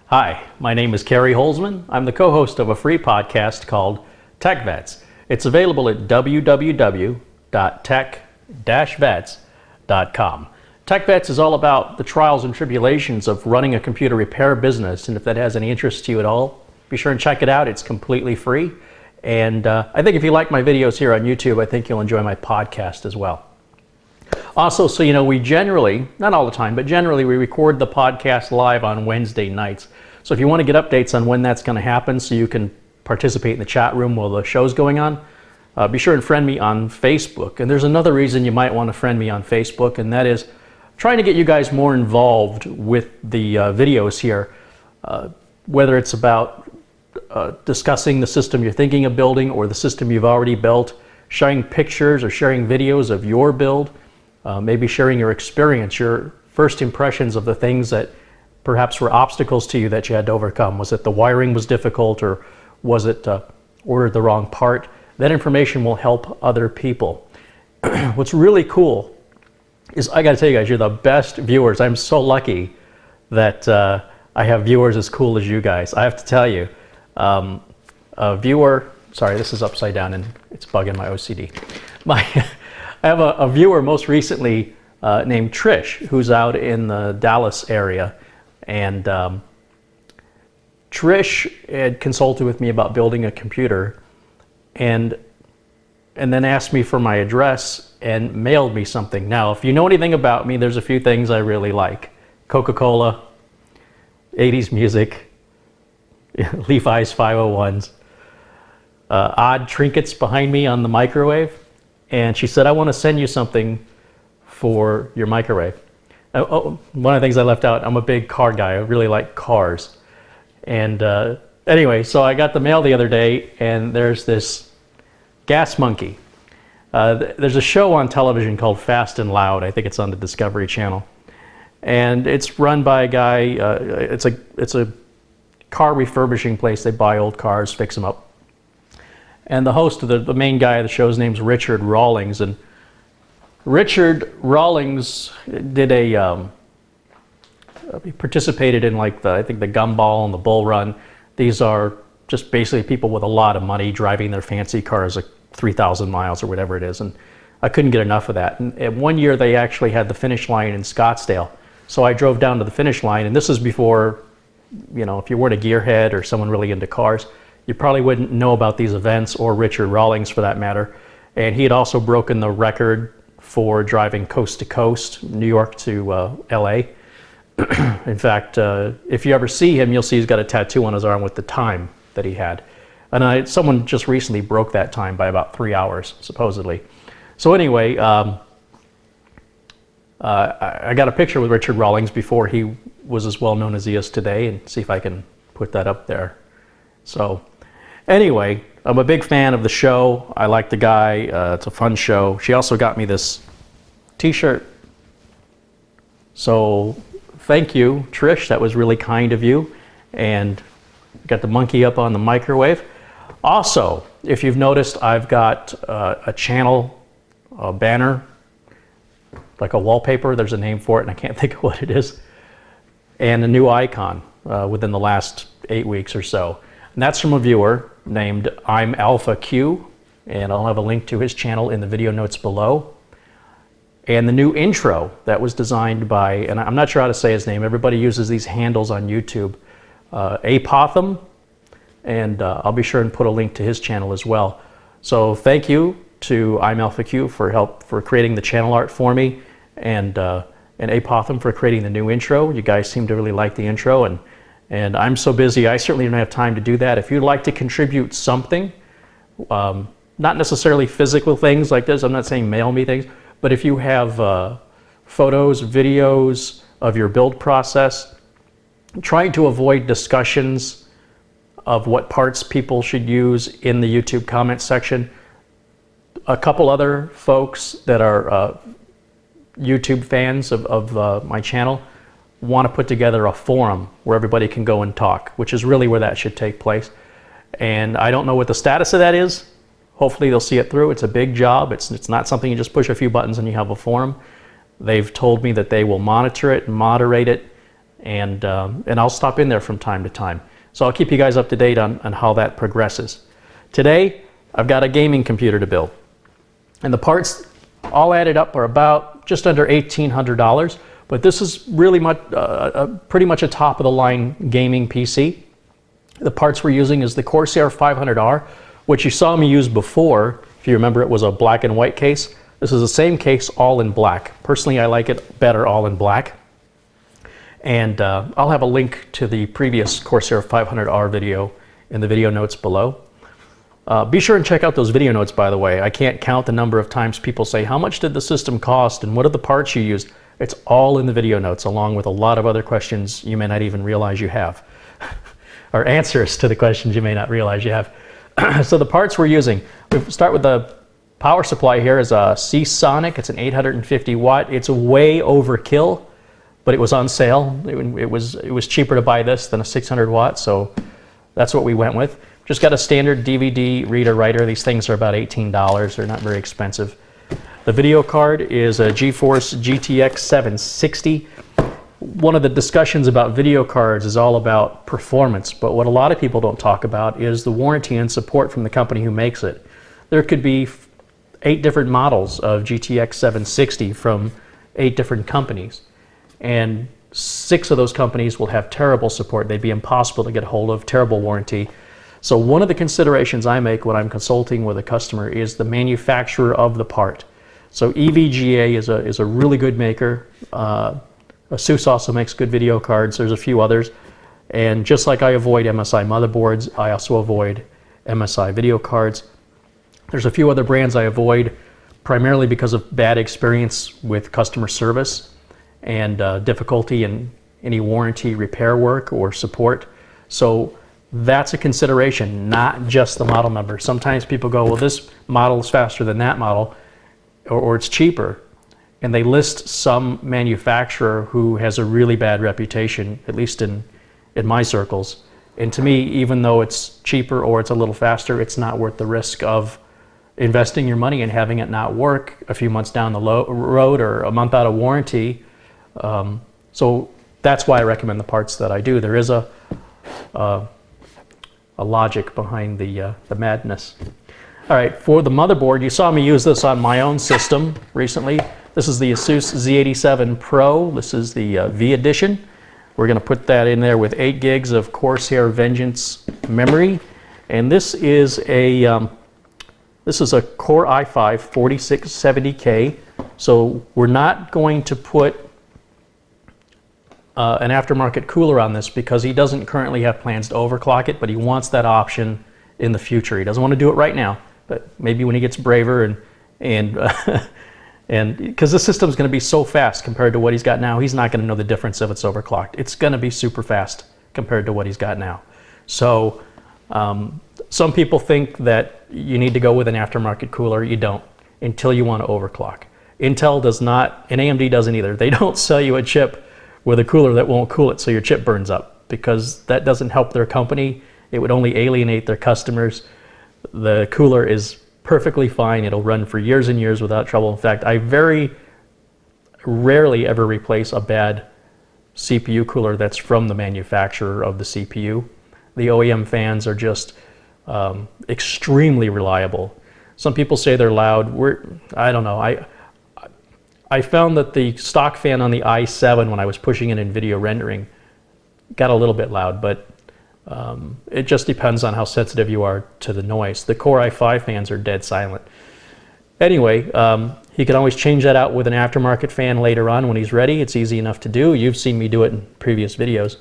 Hi, my name is Kerry Holzman. I'm the co-host of a free podcast called Tech Vets. It's available at www.tech-vets.com. Tech Vets is all about the trials and tribulations of running a computer repair business, and if that has any interest to you at all, be sure and check it out. It's completely free, and I think if you like my videos here on YouTube, I think you'll enjoy my podcast as well. Also, so you know, we generally, not all the time, but generally we record the podcast live on Wednesday nights. So if you want to get updates on when that's going to happen so you can participate in the chat room while the show's going on, be sure and friend me on Facebook. And there's another reason you might want to friend me on Facebook, and that is trying to get you guys more involved with the videos here, whether it's about discussing the system you're thinking of building or the system you've already built, sharing pictures or sharing videos of your build, maybe sharing your experience, your first impressions of the things that perhaps were obstacles to you that you had to overcome. Was it the wiring was difficult, or was it ordered the wrong part? That information will help other people. What's really cool is, I got to tell you guys, you're the best viewers. I'm so lucky that I have viewers as cool as you guys. I have to tell you, a viewer, sorry, this is upside down and it's bugging my OCD. I have a viewer most recently named Trish, who's out in the Dallas area. And Trish had consulted with me about building a computer and then asked me for my address and mailed me something. Now, if you know anything about me, there's a few things I really like. Coca-Cola, 80s music, Levi's 501s, odd trinkets behind me on the microwave. And she said, I want to send you something for your microwave. Oh, one of the things I left out, I'm a big car guy. I really like cars. And anyway, so I got the mail the other day, and there's this gas monkey. There's a show on television called Fast and Loud. I think it's on the Discovery Channel. And it's run by a guy, it's a car refurbishing place. They buy old cars, fix them up. And the host of the main guy of the show's name's Richard Rawlings. And Richard Rawlings did he participated in like I think the Gumball and the Bull Run. These are just basically people with a lot of money driving their fancy cars like 3,000 miles or whatever it is. And I couldn't get enough of that. And one year they actually had the finish line in Scottsdale. So I drove down to the finish line, and this is before, you know, if you weren't a gearhead or someone really into cars, you probably wouldn't know about these events, or Richard Rawlings for that matter. And he had also broken the record for driving coast to coast, New York to LA. In fact, if you ever see him, you'll see he's got a tattoo on his arm with the time that he had. And someone just recently broke that time by about 3 hours, supposedly. So anyway, I got a picture with Richard Rawlings before he was as well known as he is today, and see if I can put that up there. So anyway, I'm a big fan of the show. I like the guy. It's a fun show. She also got me this t-shirt. So thank you, Trish. That was really kind of you. And got the monkey up on the microwave. Also, if you've noticed, I've got a channel banner, like a wallpaper. There's a name for it, and I can't think of what it is. And a new icon within the last 8 weeks or so. And that's from a viewer named ImALPHAQ, and I'll have a link to his channel in the video notes below. And the new intro that was designed by, and I'm not sure how to say his name, everybody uses these handles on YouTube, Apothum, and I'll be sure and put a link to his channel as well. So thank you to ImALPHAQ for creating the channel art for me, and Apothum for creating the new intro. You guys seem to really like the intro, and I'm so busy, I certainly don't have time to do that. If you'd like to contribute something, not necessarily physical things like this, I'm not saying mail me things, but if you have photos, videos of your build process, trying to avoid discussions of what parts people should use in the YouTube comment section. A couple other folks that are YouTube fans of my channel want to put together a forum where everybody can go and talk, which is really where that should take place. And I don't know what the status of that is. Hopefully they'll see it through. It's a big job. It's not something you just push a few buttons and you have a forum. They've told me that they will monitor it and moderate it, and I'll stop in there from time to time. So I'll keep you guys up to date on how that progresses. Today, I've got a gaming computer to build, and the parts all added up are about just under $1,800, but this is really much, pretty much a top-of-the-line gaming PC. The parts we're using is the Corsair 500R, which you saw me use before. If you remember, it was a black and white case. This is the same case, all in black. Personally, I like it better all in black. And I'll have a link to the previous Corsair 500R video in the video notes below. Be sure and check out those video notes, by the way. I can't count the number of times people say, how much did the system cost and what are the parts you used? It's all in the video notes, along with a lot of other questions you may not even realize you have. Or answers to the questions you may not realize you have. So the parts we're using, we start with the power supply here is a Seasonic. It's an 850 watt. It's way overkill, but it was on sale. It was cheaper to buy this than a 600 watt, so that's what we went with. Just got a standard DVD reader writer. These things are about $18. They're not very expensive. The video card is a GeForce GTX 760. One of the discussions about video cards is all about performance, but what a lot of people don't talk about is the warranty and support from the company who makes it. There could be 8 different models of GTX 760 from 8 different companies, and 6 of those companies will have terrible support. They'd be impossible to get a hold of, terrible warranty. So one of the considerations I make when I'm consulting with a customer is the manufacturer of the part. So EVGA is a really good maker. Asus also makes good video cards. There's a few others. And just like I avoid MSI motherboards, I also avoid MSI video cards. There's a few other brands I avoid primarily because of bad experience with customer service and difficulty in any warranty repair work or support. So that's a consideration, not just the model number. Sometimes people go, well, this model is faster than that model, or it's cheaper. And they list some manufacturer who has a really bad reputation, at least in my circles. And to me, even though it's cheaper or it's a little faster, it's not worth the risk of investing your money and having it not work a few months down the road or a month out of warranty. So that's why I recommend the parts that I do. There is a logic behind the madness. All right, for the motherboard, you saw me use this on my own system recently. This is the Asus Z87 Pro. This is the V edition. We're going to put that in there with 8 gigs of Corsair Vengeance memory, and this is a Core i5 4670K. So we're not going to put an aftermarket cooler on this because he doesn't currently have plans to overclock it, but he wants that option in the future. He doesn't want to do it right now, but maybe when he gets braver and because the system's going to be so fast compared to what he's got now, he's not going to know the difference if it's overclocked. It's going to be super fast compared to what he's got now. So some people think that you need to go with an aftermarket cooler. You don't until you want to overclock. Intel does not, and AMD doesn't either. They don't sell you a chip with a cooler that won't cool it so your chip burns up, because that doesn't help their company. It would only alienate their customers. The cooler is perfectly fine. It'll run for years and years without trouble. In fact, I very rarely ever replace a bad CPU cooler that's from the manufacturer of the CPU. The OEM fans are just extremely reliable. Some people say they're loud. I don't know. I found that the stock fan on the i7 when I was pushing it in video rendering got a little bit loud, but it just depends on how sensitive you are to the noise. The Core i5 fans are dead silent. Anyway, he can always change that out with an aftermarket fan later on when he's ready. It's easy enough to do. You've seen me do it in previous videos.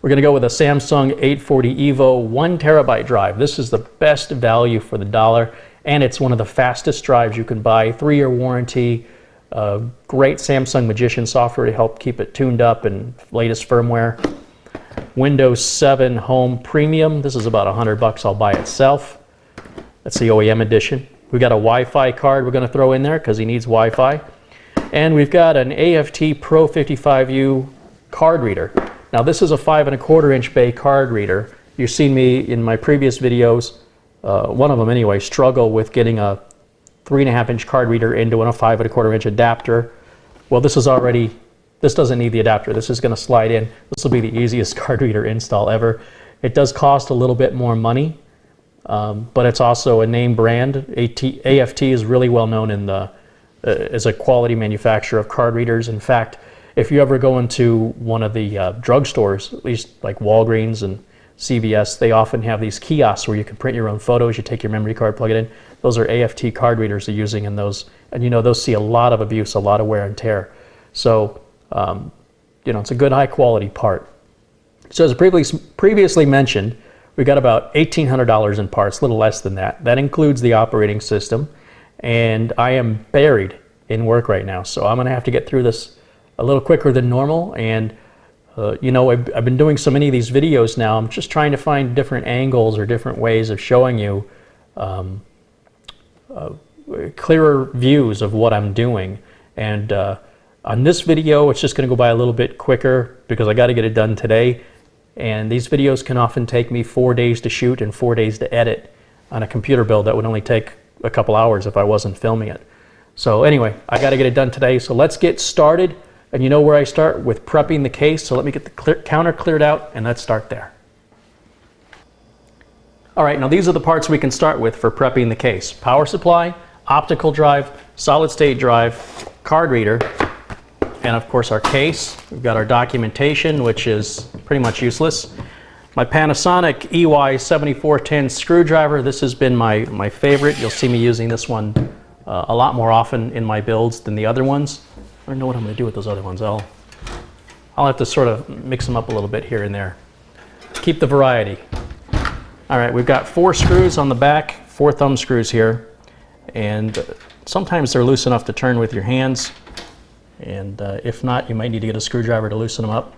We're going to go with a Samsung 840 EVO 1 terabyte drive. This is the best value for the dollar, and it's one of the fastest drives you can buy. 3-year warranty, great Samsung Magician software to help keep it tuned up and latest firmware. Windows 7 Home Premium. This is about $100 all by itself. That's the OEM edition. We've got a Wi-Fi card we're going to throw in there because he needs Wi-Fi. And we've got an AFT Pro 55U card reader. Now this is a 5¼ inch bay card reader. You've seen me in my previous videos, one of them anyway, struggle with getting a 3½ inch card reader into a 5¼ inch adapter. Well, this is already This doesn't need the adapter. This is going to slide in. This will be the easiest card reader install ever. It does cost a little bit more money, but it's also a name brand. AFT is really well known in the as a quality manufacturer of card readers. In fact, if you ever go into one of the drugstores, at least like Walgreens and CVS, they often have these kiosks where you can print your own photos. You take your memory card, plug it in. Those are AFT card readers they're using in those, and you know those see a lot of abuse, a lot of wear and tear. So you know, it's a good high quality part. So as previously mentioned, we got about $1,800 in parts, a little less than that. That includes the operating system, and I am buried in work right now, so I'm going to have to get through this a little quicker than normal. And you know, I've been doing so many of these videos now, I'm just trying to find different angles or different ways of showing you clearer views of what I'm doing. And on this video, it's just going to go by a little bit quicker because I got to get it done today. And these videos can often take me 4 days to shoot and 4 days to edit on a computer build that would only take a couple hours if I wasn't filming it. So anyway, I got to get it done today. So let's get started. And you know where I start? With prepping the case. So let me get the counter cleared out and let's start there. All right, now these are the parts we can start with for prepping the case. Power supply, optical drive, solid state drive, card reader, and of course our case. We've got our documentation, which is pretty much useless. My Panasonic EY7410 screwdriver. This has been my favorite. You'll see me using this one a lot more often in my builds than the other ones. I don't know what I'm going to do with those other ones. I'll have to sort of mix them up a little bit here and there. Keep the variety. All right, we've got 4 screws on the back, 4 thumb screws here, and sometimes they're loose enough to turn with your hands, and if not, you might need to get a screwdriver to loosen them up.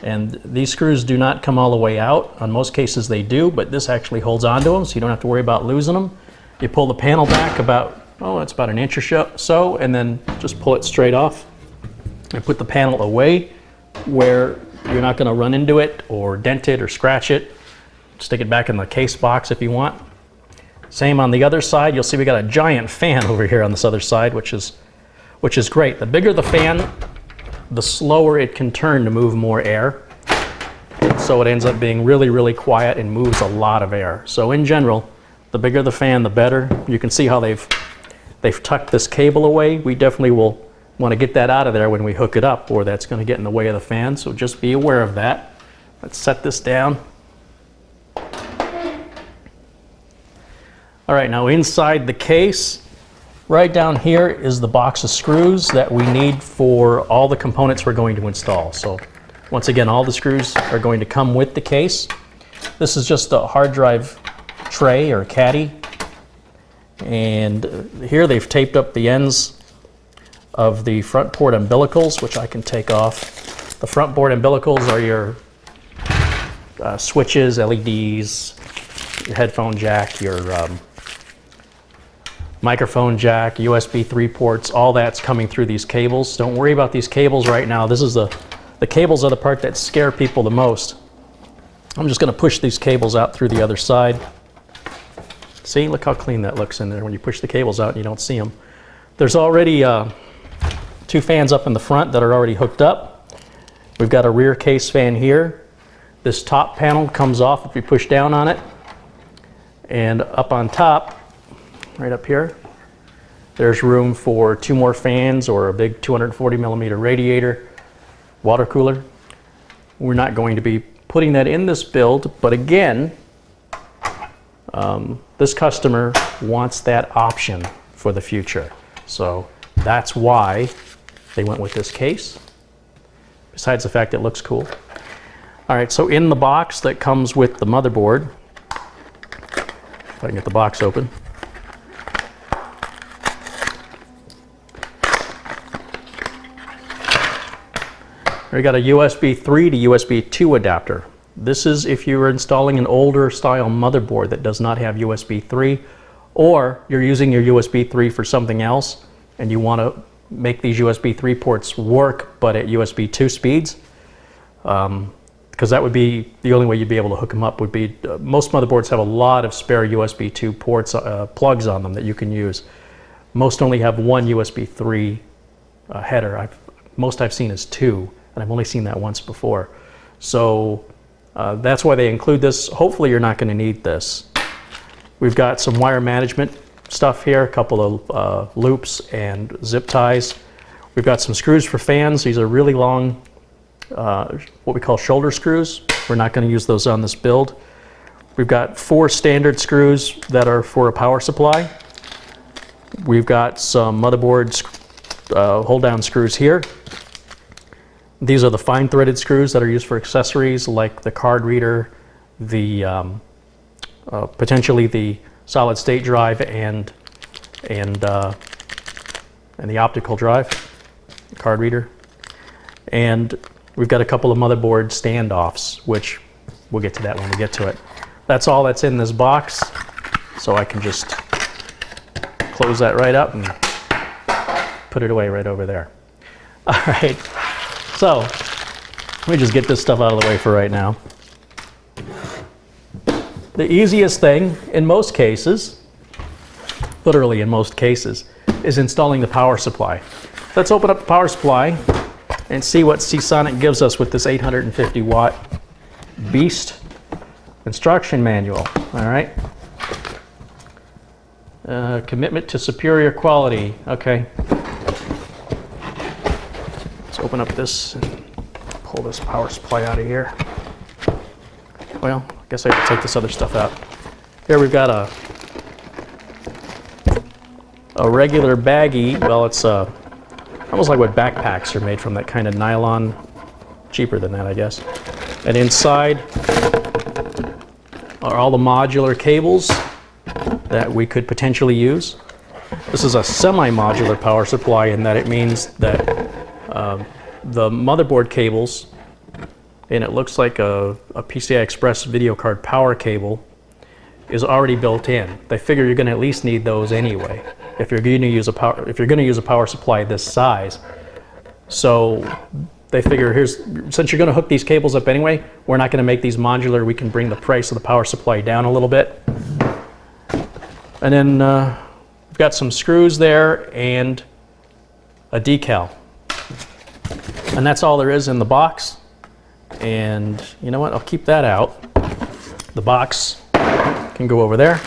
And these screws do not come all the way out. On most cases they do, but this actually holds onto them, so you don't have to worry about losing them. You pull the panel back about, oh, it's about an inch or so, and then just pull it straight off and put the panel away where you're not going to run into it or dent it or scratch it. Stick it back in the case box if you want. Same on the other side. You'll see we got a giant fan over here on this other side, which is great. The bigger the fan, the slower it can turn to move more air. So it ends up being really, really quiet and moves a lot of air. So in general, the bigger the fan, the better. You can see how they've tucked this cable away. We definitely will want to get that out of there when we hook it up, or that's going to get in the way of the fan. So just be aware of that. Let's set this down. All right, now inside the case, right down here is the box of screws that we need for all the components we're going to install. So once again, all the screws are going to come with the case. This is just a hard drive tray or caddy. And here they've taped up the ends of the front port umbilicals, which I can take off. The front port umbilicals are your switches, LEDs, your headphone jack, your microphone jack, USB 3 ports, all that's coming through these cables. Don't worry about these cables right now. This is the cables are the part that scare people the most. I'm just going to push these cables out through the other side. See, look how clean that looks in there when you push the cables out and you don't see them. There's already 2 fans up in the front that are already hooked up. We've got a rear case fan here. This top panel comes off if you push down on it. And up on top, right up here, there's room for 2 more fans or a big 240 millimeter radiator, water cooler. We're not going to be putting that in this build, but again, this customer wants that option for the future. So that's why they went with this case, besides the fact it looks cool. All right, so in the box that comes with the motherboard, if I can get the box open, we got a USB 3 to USB 2 adapter. This is if you're installing an older style motherboard that does not have USB 3, or you're using your USB 3 for something else and you want to make these USB 3 ports work but at USB 2 speeds, because that would be the only way you'd be able to hook them up. Would be most motherboards have a lot of spare USB 2 ports, plugs on them that you can use. Most only have one USB 3 header. most I've seen is 2, and I've only seen that once before. So that's why they include this. Hopefully you're not going to need this. We've got some wire management stuff here, a couple of loops and zip ties. We've got some screws for fans. These are really long, what we call shoulder screws. We're not going to use those on this build. We've got 4 standard screws that are for a power supply. We've got some motherboard hold-down screws here. These are the fine threaded screws that are used for accessories like the card reader, the potentially the solid state drive and the optical drive, card reader. And we've got a couple of motherboard standoffs, which we'll get to that when we get to it. That's all that's in this box, so I can just close that right up and put it away right over there. All right, so let me just get this stuff out of the way for right now. The easiest thing in most cases, literally in most cases, is installing the power supply. Let's open up the power supply and see what Seasonic gives us with this 850 watt beast instruction manual. All right. Commitment to superior quality. Okay. Let's open up this and pull this power supply out of here. Well, I guess I have to take this other stuff out. Here we've got a regular baggie. Well, it's almost like what backpacks are made from, that kind of nylon, cheaper than that, I guess. And inside are all the modular cables that we could potentially use. This is a semi-modular power supply in that it means that the motherboard cables, and it looks like a PCI Express video card power cable, is already built in. They figure you're going to at least need those anyway if you're going to use a power supply this size. So they figure, since you're going to hook these cables up anyway, we're not going to make these modular. We can bring the price of the power supply down a little bit. And then we've got some screws there and a decal. And that's all there is in the box. And you know what? I'll keep that out. The box can go over there.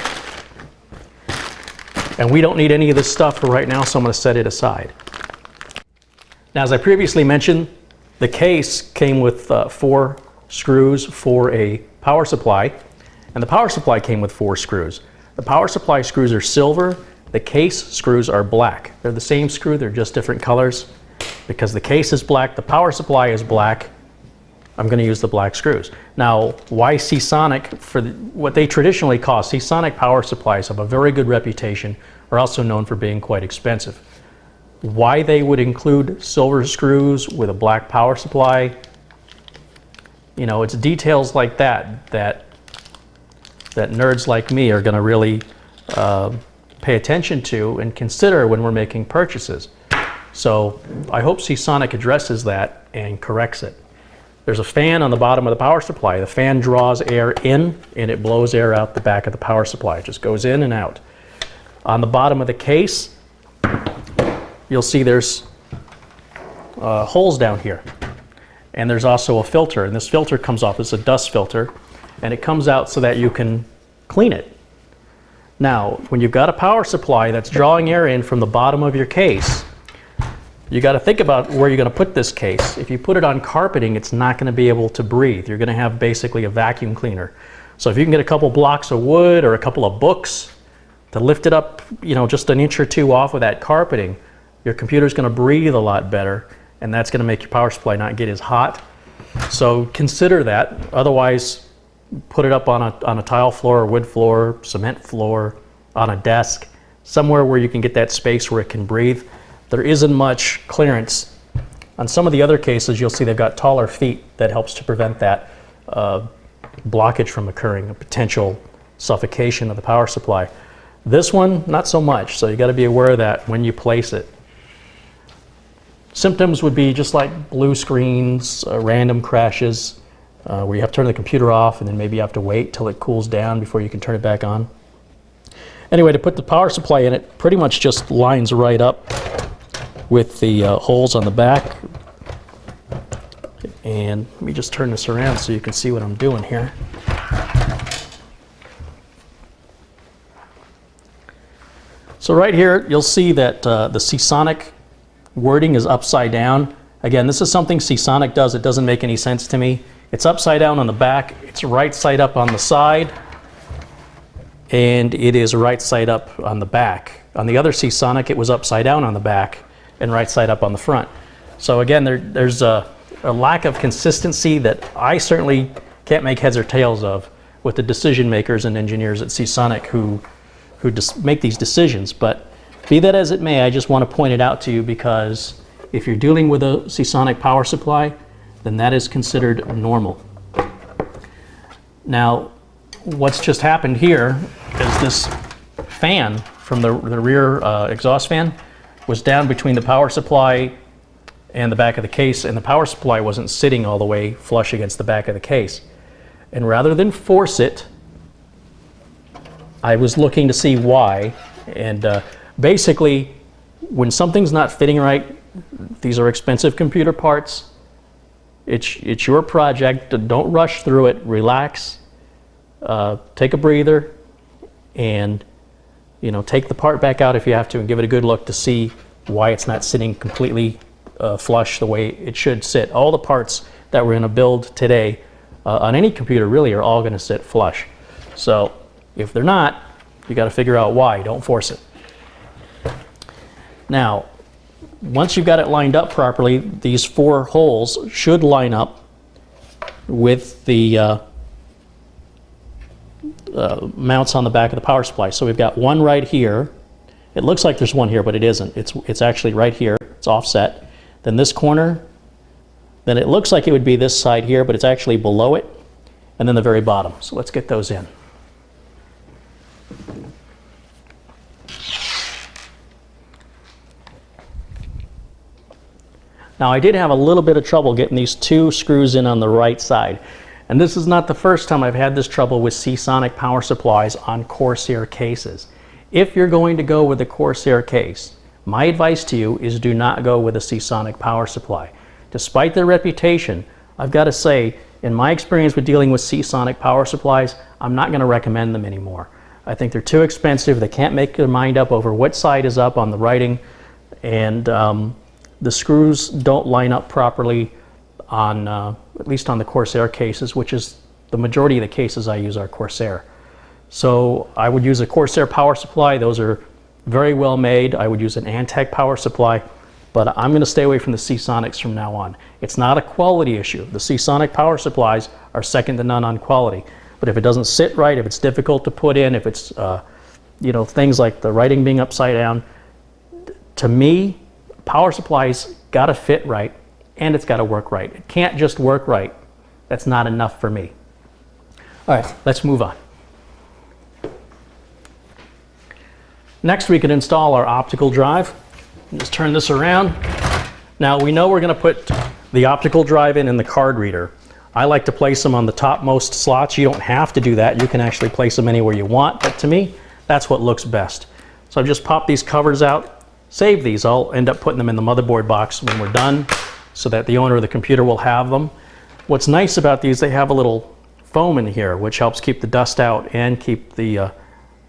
And we don't need any of this stuff for right now, so I'm going to set it aside. Now, as I previously mentioned, the case came with 4 screws for a power supply, and the power supply came with 4 screws. The power supply screws are silver, the case screws are black. They're the same screw, they're just different colors. Because the case is black, the power supply is black, I'm going to use the black screws. Now, why Seasonic? For what they traditionally cost, Seasonic power supplies have a very good reputation, are also known for being quite expensive. Why they would include silver screws with a black power supply, you know, it's details like that that nerds like me are going to really pay attention to and consider when we're making purchases. So I hope Seasonic addresses that and corrects it. There's a fan on the bottom of the power supply. The fan draws air in and it blows air out the back of the power supply. It just goes in and out. On the bottom of the case, you'll see there's holes down here. And there's also a filter, and this filter comes off. It's a dust filter, and it comes out so that you can clean it. Now, when you've got a power supply that's drawing air in from the bottom of your case, you got to think about where you're going to put this case. If you put it on carpeting, it's not going to be able to breathe. You're going to have basically a vacuum cleaner. So if you can get a couple blocks of wood or a couple of books to lift it up, you know, just an inch or two off of that carpeting, your computer's going to breathe a lot better, and that's going to make your power supply not get as hot. So consider that. Otherwise, put it up on a tile floor, wood floor, cement floor, on a desk, somewhere where you can get that space where it can breathe. There isn't much clearance. On some of the other cases, you'll see they've got taller feet that helps to prevent that blockage from occurring, a potential suffocation of the power supply. This one, not so much, so you got to be aware of that when you place it. Symptoms would be just like blue screens, random crashes, where you have to turn the computer off and then maybe you have to wait till it cools down before you can turn it back on. Anyway, to put the power supply in, it pretty much just lines right up with the holes on the back. And let me just turn this around so you can see what I'm doing here. So right here, you'll see that the Seasonic wording is upside down. Again, this is something Seasonic does. It doesn't make any sense to me. It's upside down on the back. It's right side up on the side. And it is right side up on the back. On the other Seasonic, it was upside down on the back and right side up on the front. So again, there's a lack of consistency that I certainly can't make heads or tails of with the decision makers and engineers at Seasonic who make these decisions. But be that as it may, I just want to point it out to you, because if you're dealing with a Seasonic power supply, then that is considered normal. Now, what's just happened here is this fan from the rear exhaust fan was down between the power supply and the back of the case, and the power supply wasn't sitting all the way flush against the back of the case. And rather than force it, I was looking to see why, and basically, when something's not fitting right, these are expensive computer parts. It's your project. Don't rush through it. Relax. Take a breather, and take the part back out if you have to, and give it a good look to see why it's not sitting completely flush the way it should sit. All the parts that we're going to build today on any computer really are all going to sit flush. So if they're not, you got to figure out why. Don't force it. Now, once you've got it lined up properly, these 4 holes should line up with the mounts on the back of the power supply. So we've got one right here. It looks like there's one here, but it isn't. It's actually right here. It's offset. Then this corner. Then it looks like it would be this side here, but it's actually below it. And then the very bottom. So let's get those in. Now, I did have a little bit of trouble getting these 2 screws in on the right side. And this is not the first time I've had this trouble with Seasonic power supplies on Corsair cases. If you're going to go with a Corsair case, my advice to you is do not go with a Seasonic power supply. Despite their reputation, I've got to say, in my experience with dealing with Seasonic power supplies, I'm not going to recommend them anymore. I think they're too expensive. They can't make their mind up over what side is up on the writing, and the screws don't line up properly on, at least on the Corsair cases, which is the majority of the cases I use are Corsair. So I would use a Corsair power supply. Those are very well made. I would use an Antec power supply, but I'm going to stay away from the Seasonics from now on. It's not a quality issue. The Seasonic power supplies are second to none on quality. But if it doesn't sit right, if it's difficult to put in, if it's, things like the writing being upside down, to me, power supplies got to fit right, and it's got to work right. It can't just work right. That's not enough for me. All right, let's move on. Next, we can install our optical drive. Just turn this around. Now, we know we're going to put the optical drive in the card reader. I like to place them on the topmost slots. You don't have to do that. You can actually place them anywhere you want, but to me, that's what looks best. So I've just popped these covers out. Save these. I'll end up putting them in the motherboard box when we're done so that the owner of the computer will have them. What's nice about these, they have a little foam in here which helps keep the dust out and keep the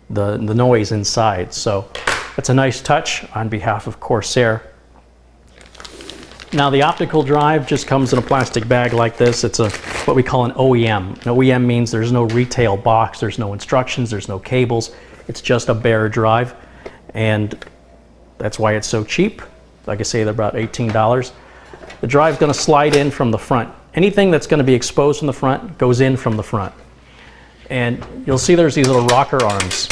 noise inside. So that's a nice touch on behalf of Corsair. Now, the optical drive just comes in a plastic bag like this. It's what we call an OEM. An OEM means there's no retail box, there's no instructions, there's no cables. It's just a bare drive, and that's why it's so cheap. Like I say, they're about $18. The drive's going to slide in from the front. Anything that's going to be exposed from the front goes in from the front. And you'll see there's these little rocker arms.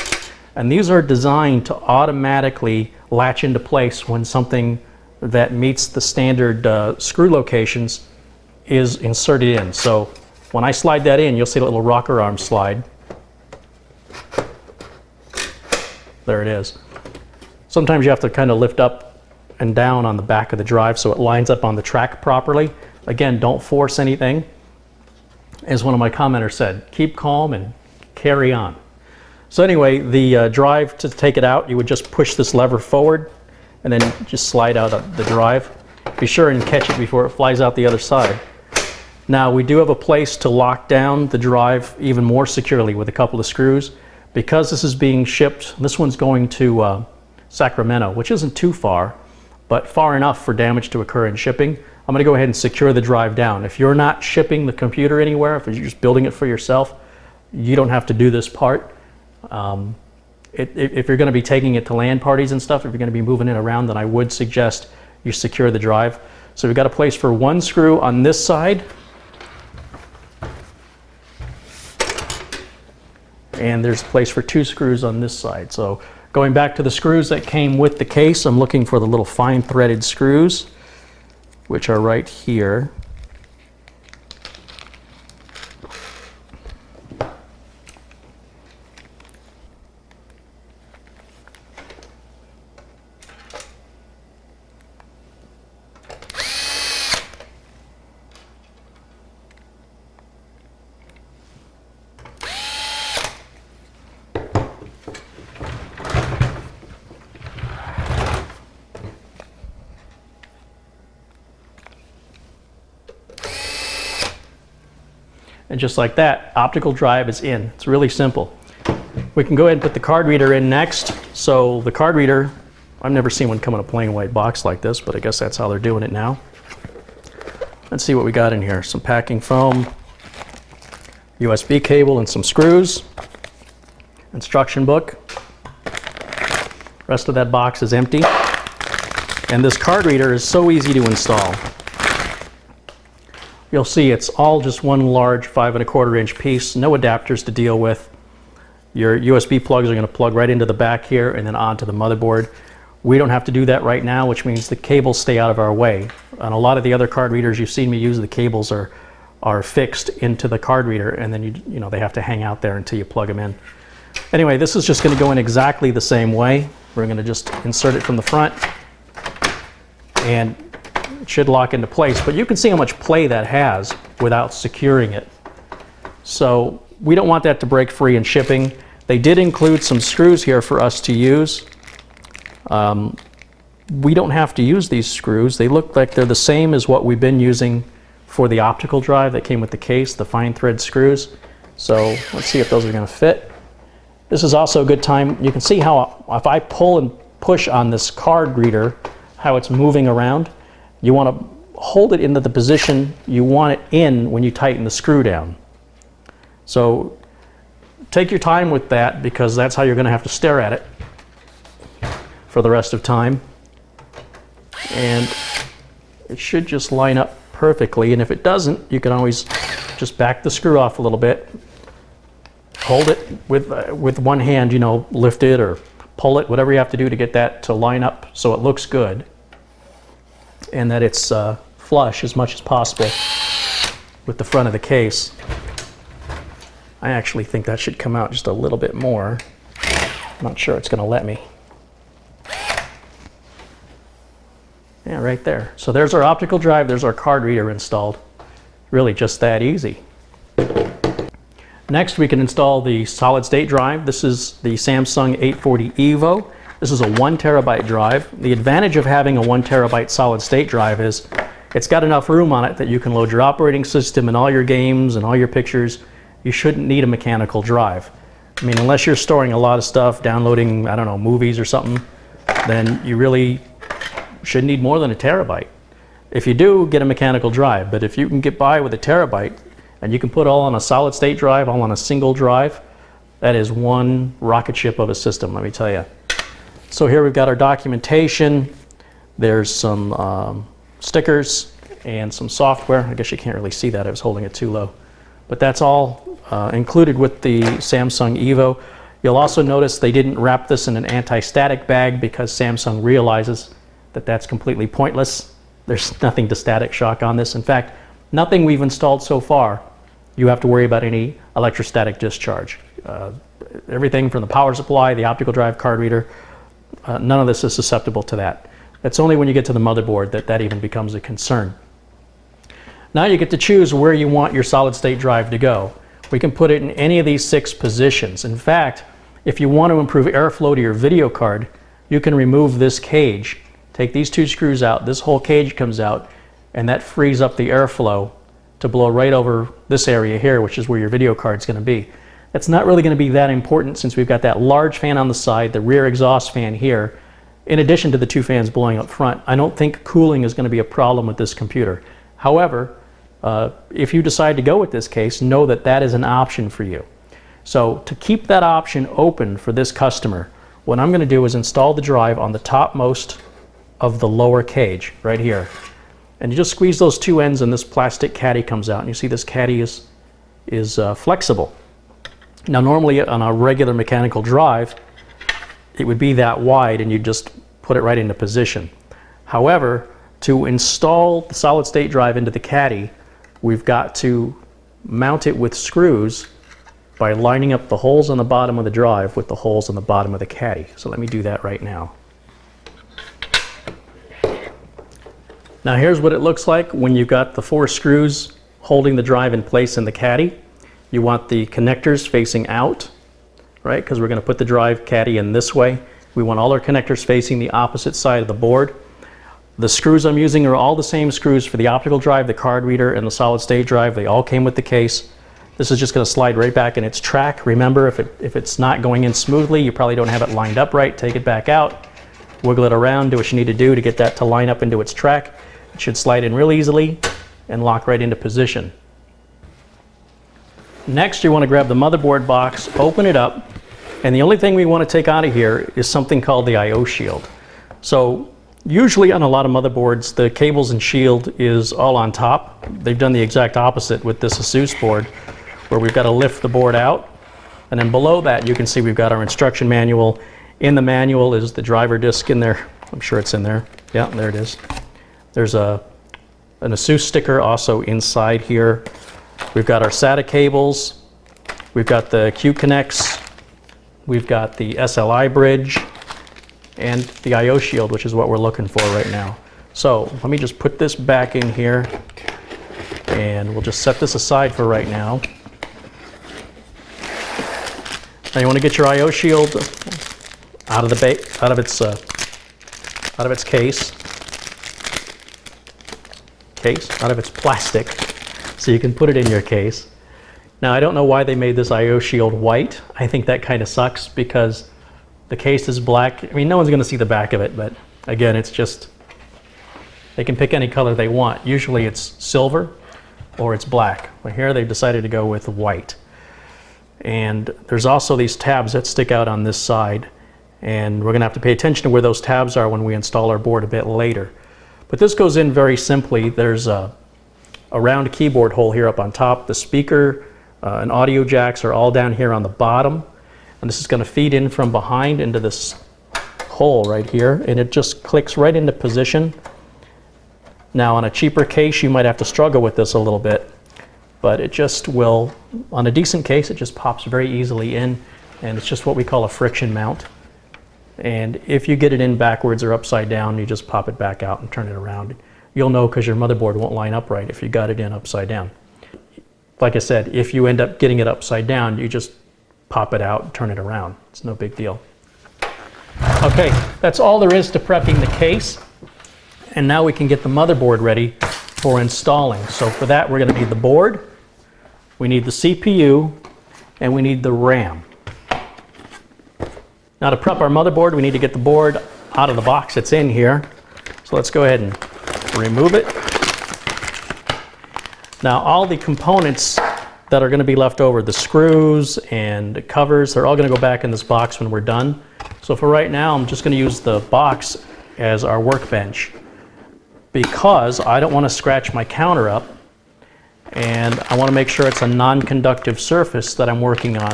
And these are designed to automatically latch into place when something that meets the standard screw locations is inserted in. So when I slide that in, you'll see the little rocker arm slide. There it is. Sometimes you have to kind of lift up and down on the back of the drive so it lines up on the track properly. Again, don't force anything. As one of my commenters said, keep calm and carry on. So anyway, the drive, to take it out, you would just push this lever forward and then just slide out the drive. Be sure and catch it before it flies out the other side. Now we do have a place to lock down the drive even more securely with a couple of screws. Because this is being shipped, this one's going to Sacramento, which isn't too far, but far enough for damage to occur in shipping. I'm going to go ahead and secure the drive down. If you're not shipping the computer anywhere, if you're just building it for yourself, you don't have to do this part. If you're going to be taking it to LAN parties and stuff, if you're going to be moving it around, then I would suggest you secure the drive. So we've got a place for one screw on this side, and there's a place for two screws on this side. So going back to the screws that came with the case, I'm looking for the little fine threaded screws, which are right here. And just like that, optical drive is in. It's really simple. We can go ahead and put the card reader in next. So the card reader, I've never seen one come in a plain white box like this, but I guess that's how they're doing it now. Let's see what we got in here. Some packing foam, USB cable, and some screws. Instruction book. Rest of that box is empty. And this card reader is so easy to install. You'll see it's all just one large 5 1/4 inch piece, no adapters to deal with. Your USB plugs are going to plug right into the back here and then onto the motherboard. We don't have to do that right now, which means the cables stay out of our way. On a lot of the other card readers you've seen me use, the cables are fixed into the card reader, and then you know they have to hang out there until you plug them in. Anyway, this is just going to go in exactly the same way. We're going to just insert it from the front, and it should lock into place, but you can see how much play that has without securing it. So we don't want that to break free in shipping. They did include some screws here for us to use. We don't have to use these screws. They look like they're the same as what we've been using for the optical drive that came with the case, the fine thread screws. So let's see if those are going to fit. This is also a good time. You can see how if I pull and push on this card reader, how it's moving around. You want to hold it into the position you want it in when you tighten the screw down. So take your time with that, because that's how you're going to have to stare at it for the rest of time. And it should just line up perfectly, and if it doesn't, you can always just back the screw off a little bit, hold it with one hand, you know, lift it or pull it, whatever you have to do to get that to line up so it looks good, and that it's flush as much as possible with the front of the case. I actually think that should come out just a little bit more. I'm not sure it's going to let me. Yeah, right there. So there's our optical drive, there's our card reader installed. Really just that easy. Next, we can install the solid state drive. This is the Samsung 840 EVO. This is a 1 terabyte drive. The advantage of having a 1 terabyte solid state drive is it's got enough room on it that you can load your operating system and all your games and all your pictures. You shouldn't need a mechanical drive. I mean, unless you're storing a lot of stuff, downloading, I don't know, movies or something, then you really shouldn't need more than a terabyte. If you do, get a mechanical drive. But if you can get by with a terabyte and you can put all on a solid state drive, all on a single drive, that is one rocket ship of a system, let me tell you. So here we've got our documentation. There's some stickers and some software. I guess you can't really see that, I was holding it too low. But that's all included with the Samsung EVO. You'll also notice they didn't wrap this in an anti-static bag because Samsung realizes that that's completely pointless. There's nothing to static shock on this. In fact, nothing we've installed so far, you have to worry about any electrostatic discharge. Everything from the power supply, the optical drive, card reader, none of this is susceptible to that. It's only when you get to the motherboard that that even becomes a concern. Now you get to choose where you want your solid state drive to go. We can put it in any of these 6 positions. In fact, if you want to improve airflow to your video card, you can remove this cage. Take these 2 screws out, this whole cage comes out, and that frees up the airflow to blow right over this area here, which is where your video card's going to be. That's not really going to be that important since we've got that large fan on the side, the rear exhaust fan here, in addition to the 2 fans blowing up front. I don't think cooling is going to be a problem with this computer. However, if you decide to go with this case, know that that is an option for you. So to keep that option open for this customer, what I'm going to do is install the drive on the topmost of the lower cage right here. And you just squeeze those 2 ends and this plastic caddy comes out. And you see this caddy is flexible. Now normally on a regular mechanical drive, it would be that wide and you just put it right into position. However, to install the solid state drive into the caddy, we've got to mount it with screws by lining up the holes on the bottom of the drive with the holes on the bottom of the caddy. So let me do that right now. Now here's what it looks like when you've got the 4 screws holding the drive in place in the caddy. You want the connectors facing out, right? Because we're going to put the drive caddy in this way. We want all our connectors facing the opposite side of the board. The screws I'm using are all the same screws for the optical drive, the card reader, and the solid state drive. They all came with the case. This is just going to slide right back in its track. Remember, if it's not going in smoothly, you probably don't have it lined up right. Take it back out, wiggle it around, do what you need to do to get that to line up into its track. It should slide in real easily and lock right into position. Next, you want to grab the motherboard box, open it up, and the only thing we want to take out of here is something called the I/O shield. So usually on a lot of motherboards, the cables and shield is all on top. They've done the exact opposite with this Asus board, where we've got to lift the board out, and then below that you can see we've got our instruction manual. In the manual is the driver disc in there. I'm sure it's in there. Yeah, there it is. There's an Asus sticker also inside here. We've got our SATA cables, we've got the Q-Connects, we've got the SLI bridge, and the I/O shield, which is what we're looking for right now. So let me just put this back in here, and we'll just set this aside for right now. Now you want to get your I/O shield out of its case, out of its plastic, so you can put it in your case. Now I don't know why they made this I/O shield white. I think that kind of sucks because the case is black. I mean, no one's going to see the back of it, but again, it's just, they can pick any color they want. Usually it's silver or it's black. But here they've decided to go with white. And there's also these tabs that stick out on this side, and we're going to have to pay attention to where those tabs are when we install our board a bit later. But this goes in very simply. There's a round keyboard hole here up on top. The speaker and audio jacks are all down here on the bottom, and this is going to feed in from behind into this hole right here, and it just clicks right into position. Now on a cheaper case you might have to struggle with this a little bit, but it just will, on a decent case, it just pops very easily in, and it's just what we call a friction mount. And if you get it in backwards or upside down, you just pop it back out and turn it around. You'll know because your motherboard won't line up right if you got it in upside down. Like I said, if you end up getting it upside down, you just pop it out and turn it around. It's no big deal. Okay, that's all there is to prepping the case. And now we can get the motherboard ready for installing. So for that, we're going to need the board, we need the CPU, and we need the RAM. Now to prep our motherboard, we need to get the board out of the box it's in here. So let's go ahead and remove it. Now all the components that are going to be left over, the screws and covers, they're all going to go back in this box when we're done. So for right now, I'm just going to use the box as our workbench because I don't want to scratch my counter up, and I want to make sure it's a non-conductive surface that I'm working on.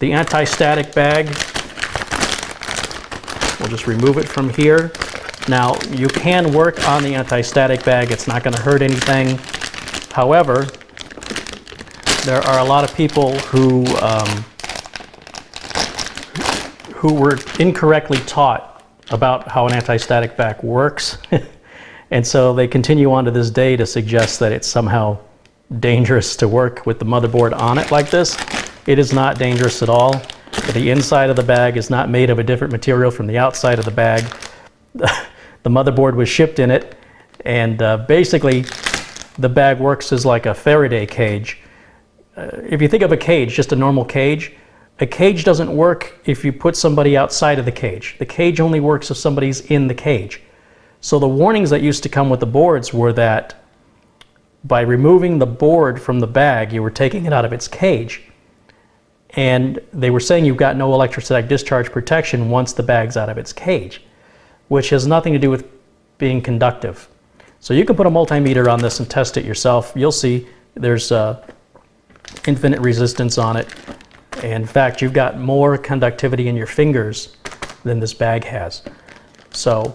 The anti-static bag, we'll just remove it from here. Now you can work on the anti-static bag, it's not going to hurt anything. However, there are a lot of people who were incorrectly taught about how an anti-static bag works. And so they continue on to this day to suggest that it's somehow dangerous to work with the motherboard on it like this. It is not dangerous at all. The inside of the bag is not made of a different material from the outside of the bag. The motherboard was shipped in it, and basically the bag works as like a Faraday cage. If you think of a cage, just a normal cage, a cage doesn't work if you put somebody outside of the cage. The cage only works if somebody's in the cage. So the warnings that used to come with the boards were that by removing the board from the bag, you were taking it out of its cage. And they were saying you've got no electrostatic discharge protection once the bag's out of its cage, which has nothing to do with being conductive. So you can put a multimeter on this and test it yourself. You'll see there's infinite resistance on it. In fact, you've got more conductivity in your fingers than this bag has. So,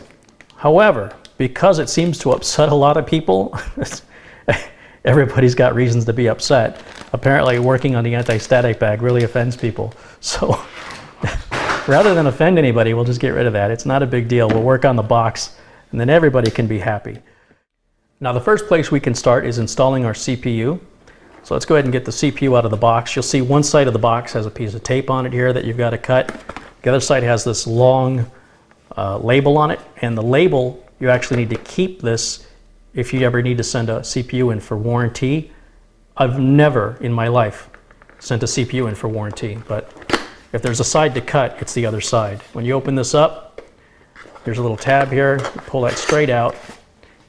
however, because it seems to upset a lot of people, everybody's got reasons to be upset. Apparently working on the anti-static bag really offends people. So rather than offend anybody, we'll just get rid of that. It's not a big deal. We'll work on the box and then everybody can be happy. Now the first place we can start is installing our CPU. So let's go ahead and get the CPU out of the box. You'll see one side of the box has a piece of tape on it here that you've got to cut. The other side has this long label on it, and the label, you actually need to keep this if you ever need to send a CPU in for warranty. I've never in my life sent a CPU in for warranty, but if there's a side to cut, it's the other side. When you open this up, there's a little tab here, you pull that straight out,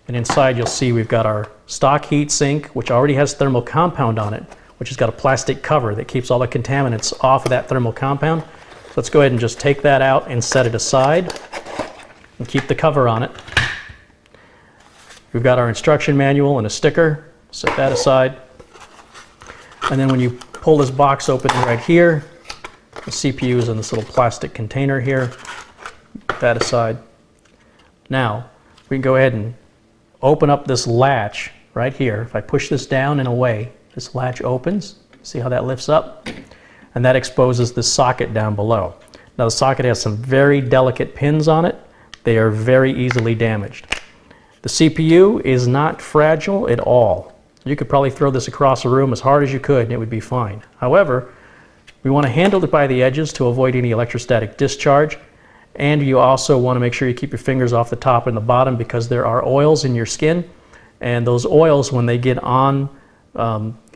and inside you'll see we've got our stock heat sink, which already has thermal compound on it, which has got a plastic cover that keeps all the contaminants off of that thermal compound. So let's go ahead and just take that out and set it aside and keep the cover on it. We've got our instruction manual and a sticker. Set that aside. And then when you pull this box open right here, the CPU is in this little plastic container here. Put that aside. Now, we can go ahead and open up this latch right here. If I push this down and away, this latch opens. See how that lifts up? And that exposes the socket down below. Now the socket has some very delicate pins on it. They are very easily damaged. The CPU is not fragile at all. You could probably throw this across a room as hard as you could and it would be fine. However, we want to handle it by the edges to avoid any electrostatic discharge. And you also want to make sure you keep your fingers off the top and the bottom because there are oils in your skin. And those oils, when they get on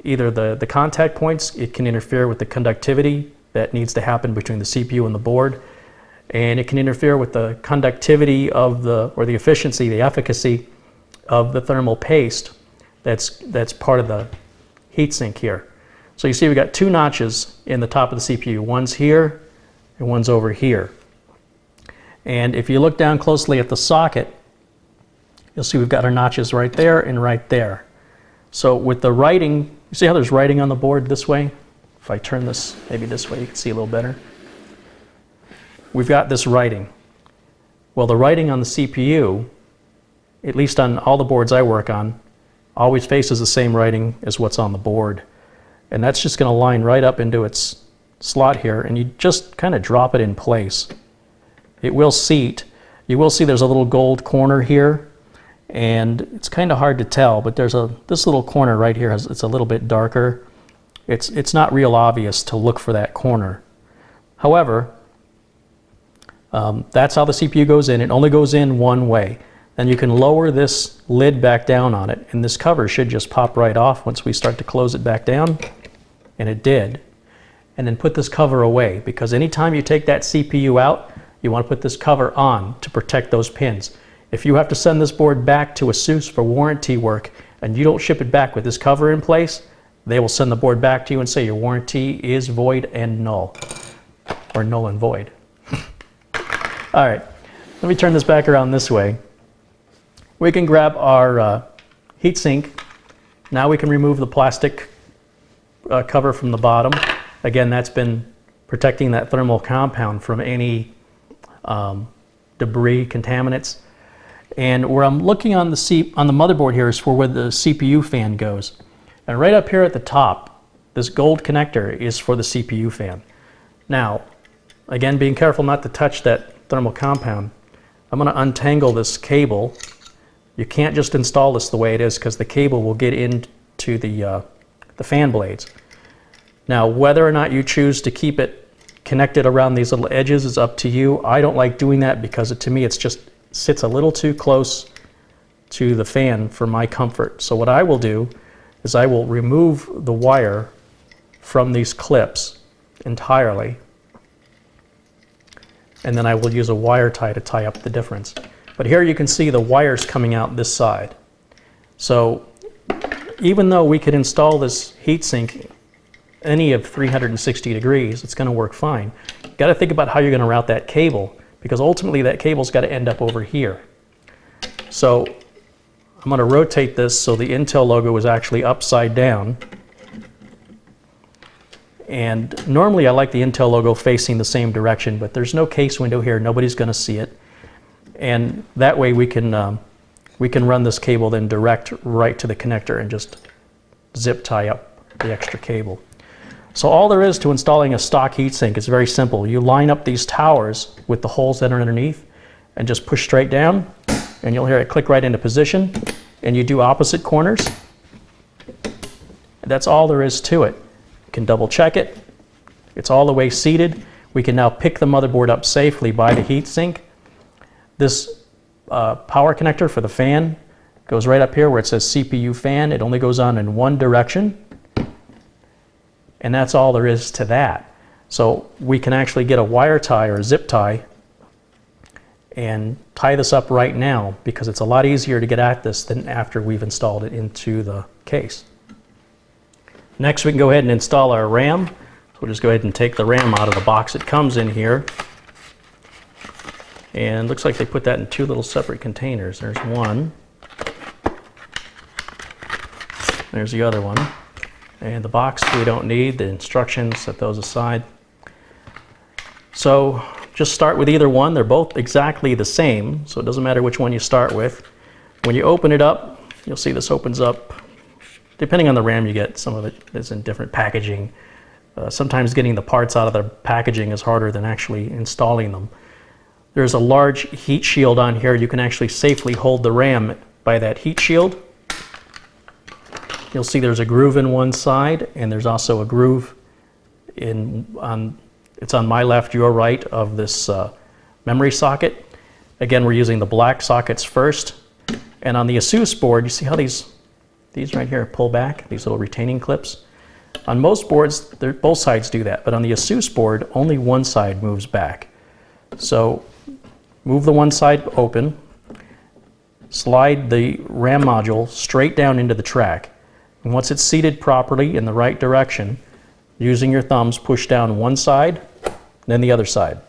either the contact points, it can interfere with the conductivity that needs to happen between the CPU and the board. And it can interfere with the conductivity of or the efficiency, the efficacy of the thermal paste that's part of the heatsink here. So you see we've got two notches in the top of the CPU. One's here and one's over here. And if you look down closely at the socket, you'll see we've got our notches right there and right there. So with the writing, you see how there's writing on the board this way? If I turn this maybe this way, you can see a little better. We've got this writing. Well, the writing on the CPU, at least on all the boards I work on, always faces the same writing as what's on the board. And that's just going to line right up into its slot here, and you just kind of drop it in place. It will seat. You will see there's a little gold corner here, and it's kind of hard to tell, but there's this little corner right here, it's a little bit darker. It's not real obvious to look for that corner. However, that's how the CPU goes in. It only goes in one way. Then you can lower this lid back down on it, and this cover should just pop right off once we start to close it back down, and it did. And then put this cover away, because anytime you take that CPU out, you want to put this cover on to protect those pins. If you have to send this board back to Asus for warranty work and you don't ship it back with this cover in place, they will send the board back to you and say your warranty is void and null, or null and void. All right, let me turn this back around this way. We can grab our heatsink. Now we can remove the plastic cover from the bottom. Again, that's been protecting that thermal compound from any debris, contaminants. And where I'm looking on the motherboard here is for where the CPU fan goes. And right up here at the top, this gold connector is for the CPU fan. Now, again, being careful not to touch that thermal compound, I'm going to untangle this cable. You can't just install this the way it is because the cable will get into the fan blades. Now, whether or not you choose to keep it connected around these little edges is up to you. I don't like doing that because to me it's just sits a little too close to the fan for my comfort. So what I will do is I will remove the wire from these clips entirely, and then I will use a wire tie to tie up the difference. But here you can see the wires coming out this side. So even though we could install this heatsink any of 360 degrees, it's going to work fine. You've got to think about how you're going to route that cable, because ultimately that cable's got to end up over here. So I'm going to rotate this so the Intel logo is actually upside down. And normally I like the Intel logo facing the same direction, but there's no case window here. Nobody's going to see it. And that way we can run this cable then direct right to the connector and just zip tie up the extra cable. So all there is to installing a stock heatsink is very simple. You line up these towers with the holes that are underneath and just push straight down, and you'll hear it click right into position, and you do opposite corners. That's all there is to it. You can double check it. It's all the way seated. We can now pick the motherboard up safely by the heatsink. This power connector for the fan goes right up here where it says CPU fan. It only goes on in one direction. And that's all there is to that. So we can actually get a wire tie or a zip tie and tie this up right now, because it's a lot easier to get at this than after we've installed it into the case. Next, we can go ahead and install our RAM. So we'll just go ahead and take the RAM out of the box it comes in here. And it looks like they put that in two little separate containers. There's one. There's the other one. And the box we don't need, the instructions, set those aside. So just start with either one. They're both exactly the same, so it doesn't matter which one you start with. When you open it up, you'll see this opens up. Depending on the RAM you get, some of it is in different packaging. Sometimes getting the parts out of the packaging is harder than actually installing them. There's a large heat shield on here. You can actually safely hold the RAM by that heat shield. You'll see there's a groove in one side, and there's also a groove it's on my left, your right of this memory socket. Again, we're using the black sockets first. And on the Asus board, you see how these right here pull back, these little retaining clips? On most boards, both sides do that, but on the Asus board, only one side moves back. So move the one side open, slide the RAM module straight down into the track. And once it's seated properly in the right direction, using your thumbs, push down one side, then the other side.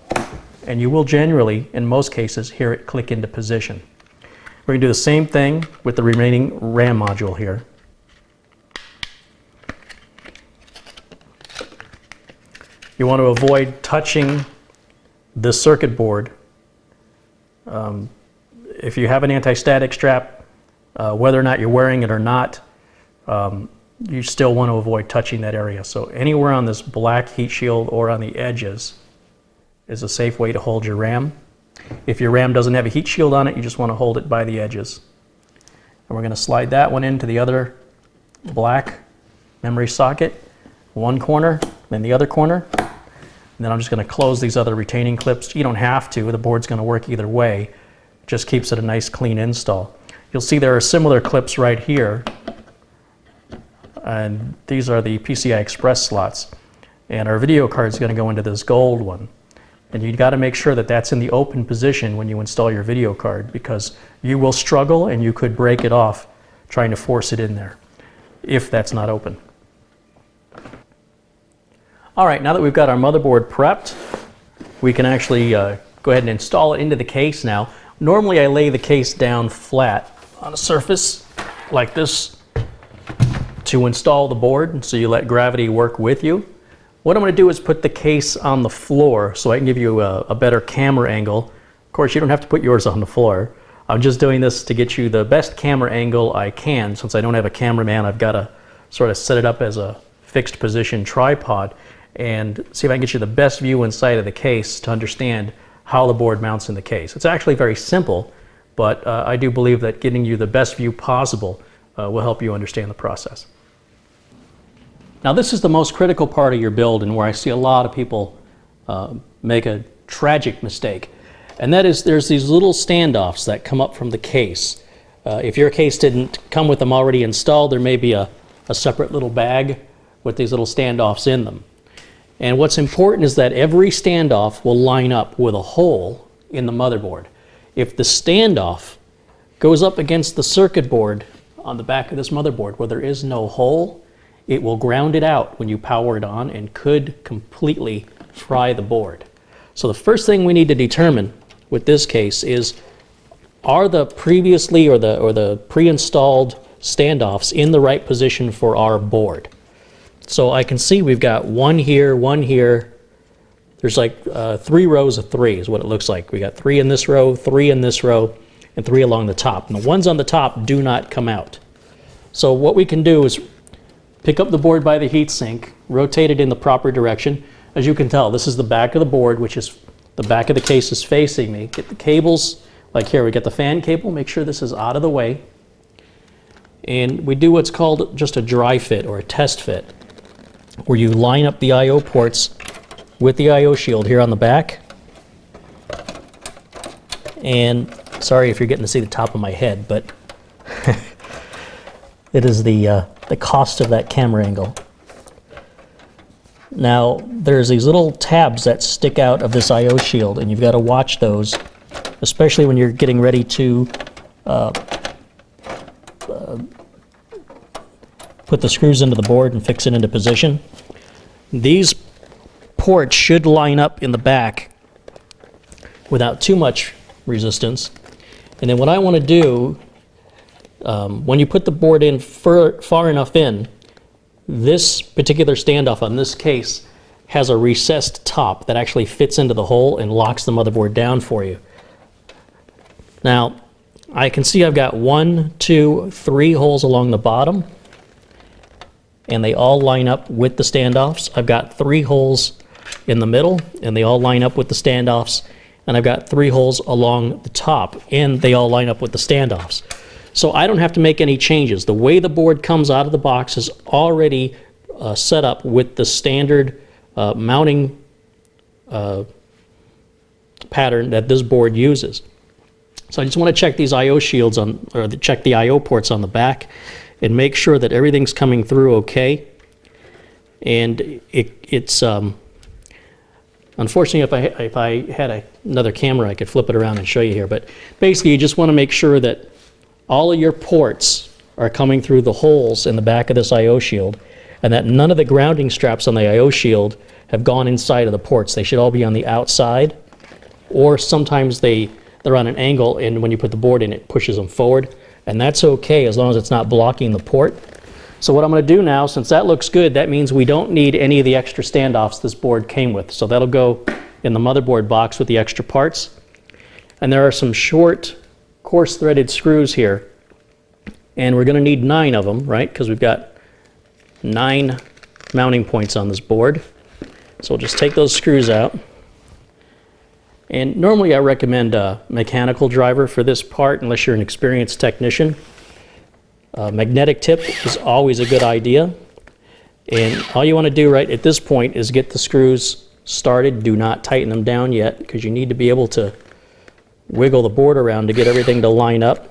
And you will generally, in most cases, hear it click into position. We're going to do the same thing with the remaining RAM module here. You want to avoid touching the circuit board. If you have an anti-static strap, whether or not you're wearing it or not, you still want to avoid touching that area. So anywhere on this black heat shield or on the edges is a safe way to hold your RAM. If your RAM doesn't have a heat shield on it, you just want to hold it by the edges. And we're going to slide that one into the other black memory socket, one corner, then the other corner. And then I'm just going to close these other retaining clips. You don't have to, the board's going to work either way. It just keeps it a nice clean install. You'll see there are similar clips right here. And these are the PCI Express slots. And our video card is going to go into this gold one. And you've got to make sure that that's in the open position when you install your video card, because you will struggle and you could break it off trying to force it in there if that's not open. All right, now that we've got our motherboard prepped, we can actually go ahead and install it into the case now. Normally I lay the case down flat on a surface like this to install the board, so you let gravity work with you. What I'm going to do is put the case on the floor so I can give you a better camera angle. Of course, you don't have to put yours on the floor. I'm just doing this to get you the best camera angle I can. Since I don't have a cameraman, I've got to sort of set it up as a fixed position tripod and see if I can get you the best view inside of the case to understand how the board mounts in the case. It's actually very simple, but I do believe that getting you the best view possible will help you understand the process. Now this is the most critical part of your build, and where I see a lot of people make a tragic mistake. And that is, there's these little standoffs that come up from the case. If your case didn't come with them already installed, there may be a separate little bag with these little standoffs in them. And what's important is that every standoff will line up with a hole in the motherboard. If the standoff goes up against the circuit board on the back of this motherboard where there is no hole, it will ground it out when you power it on and could completely fry the board. So the first thing we need to determine with this case is, are the previously or the pre-installed standoffs in the right position for our board? So I can see we've got one here, one here. There's like 3 rows of 3 is what it looks like. We got 3 in this row, 3 in this row, and 3 along the top. And the ones on the top do not come out. So what we can do is pick up the board by the heatsink, rotate it in the proper direction. As you can tell, this is the back of the board, which is the back of the case is facing me. Get the cables, like here, we get the fan cable, make sure this is out of the way. And we do what's called just a dry fit or a test fit, where you line up the I/O ports with the I/O shield here on the back. And sorry if you're getting to see the top of my head, but it is the cost of that camera angle. Now, there's these little tabs that stick out of this I/O shield, and you've got to watch those, especially when you're getting ready to put the screws into the board and fix it into position. These ports should line up in the back without too much resistance. And then what I want to do, when you put the board in far enough in, this particular standoff on this case has a recessed top that actually fits into the hole and locks the motherboard down for you. Now, I can see I've got 1, 2, 3 holes along the bottom, and they all line up with the standoffs. I've got 3 holes in the middle, and they all line up with the standoffs, and I've got 3 holes along the top, and they all line up with the standoffs. So I don't have to make any changes. The way the board comes out of the box is already set up with the standard mounting pattern that this board uses. So I just want to check these I/O shields on, or check the I/O ports on the back, and make sure that everything's coming through okay. And it's unfortunately, if I had another camera, I could flip it around and show you here. But basically, you just want to make sure that all of your ports are coming through the holes in the back of this I/O shield, and that none of the grounding straps on the I/O shield have gone inside of the ports. They should all be on the outside, or sometimes they're on an angle, and when you put the board in, it pushes them forward, and that's okay as long as it's not blocking the port. So what I'm going to do now, since that looks good, that means we don't need any of the extra standoffs this board came with. So that'll go in the motherboard box with the extra parts. And there are some short coarse threaded screws here, and we're going to need 9 of them, right? Because we've got 9 mounting points on this board. So we'll just take those screws out. And normally I recommend a mechanical driver for this part unless you're an experienced technician. Magnetic tip is always a good idea. And all you want to do right at this point is get the screws started. Do not tighten them down yet, because you need to be able to wiggle the board around to get everything to line up.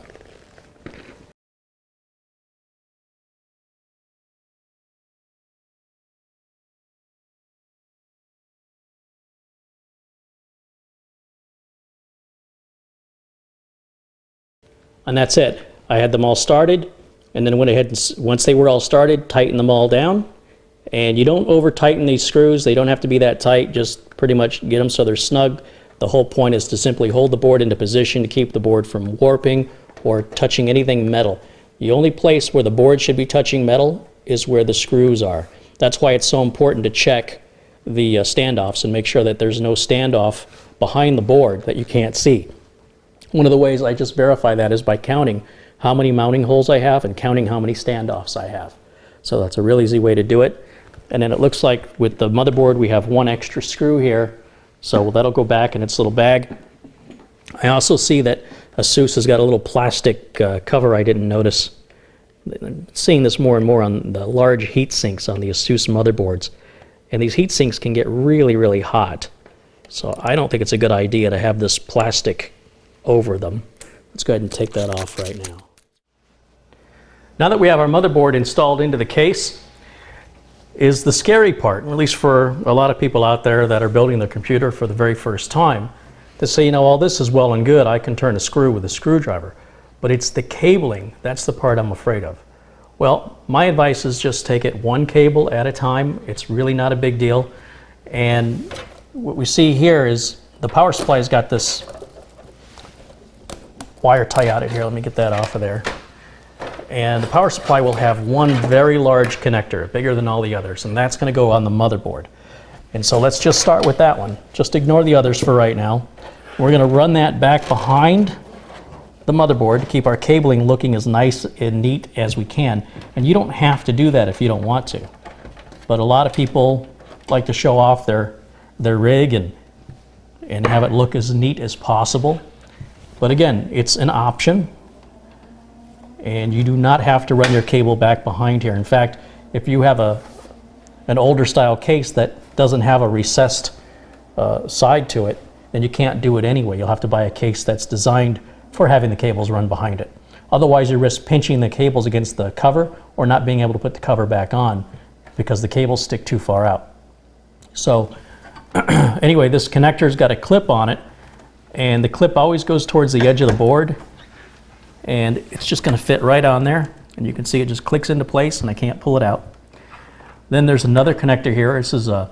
And that's it. I had them all started, and then went ahead and, once they were all started, tighten them all down. And you don't over tighten these screws. They don't have to be that tight. Just pretty much get them so they're snug. The whole point is to simply hold the board into position to keep the board from warping or touching anything metal. The only place where the board should be touching metal is where the screws are. That's why it's so important to check the standoffs and make sure that there's no standoff behind the board that you can't see. One of the ways I just verify that is by counting how many mounting holes I have and counting how many standoffs I have. So that's a real easy way to do it. And then it looks like with the motherboard we have 1 extra screw here, so that'll go back in its little bag. I also see that Asus has got a little plastic cover I didn't notice. I'm seeing this more and more on the large heat sinks on the Asus motherboards. And these heat sinks can get really, really hot. So I don't think it's a good idea to have this plastic over them. Let's go ahead and take that off right now. Now that we have our motherboard installed into the case, is the scary part, at least for a lot of people out there that are building their computer for the very first time, to say, you know, all this is well and good, I can turn a screw with a screwdriver, but it's the cabling, that's the part I'm afraid of. Well, my advice is just take it one cable at a time. It's really not a big deal. And what we see here is the power supply's got this wire tie out of here. Let me get that off of there. And the power supply will have one very large connector, bigger than all the others, and that's going to go on the motherboard. And so let's just start with that one. Just ignore the others for right now. We're going to run that back behind the motherboard to keep our cabling looking as nice and neat as we can. And you don't have to do that if you don't want to. But a lot of people like to show off their rig and have it look as neat as possible. But again, it's an option. And you do not have to run your cable back behind here. In fact, if you have an older style case that doesn't have a recessed side to it, then you can't do it anyway. You'll have to buy a case that's designed for having the cables run behind it. Otherwise, you risk pinching the cables against the cover or not being able to put the cover back on because the cables stick too far out. So anyway, this connector's got a clip on it, and the clip always goes towards the edge of the board, and it's just going to fit right on there, and you can see it just clicks into place and I can't pull it out. Then there's another connector here. This is an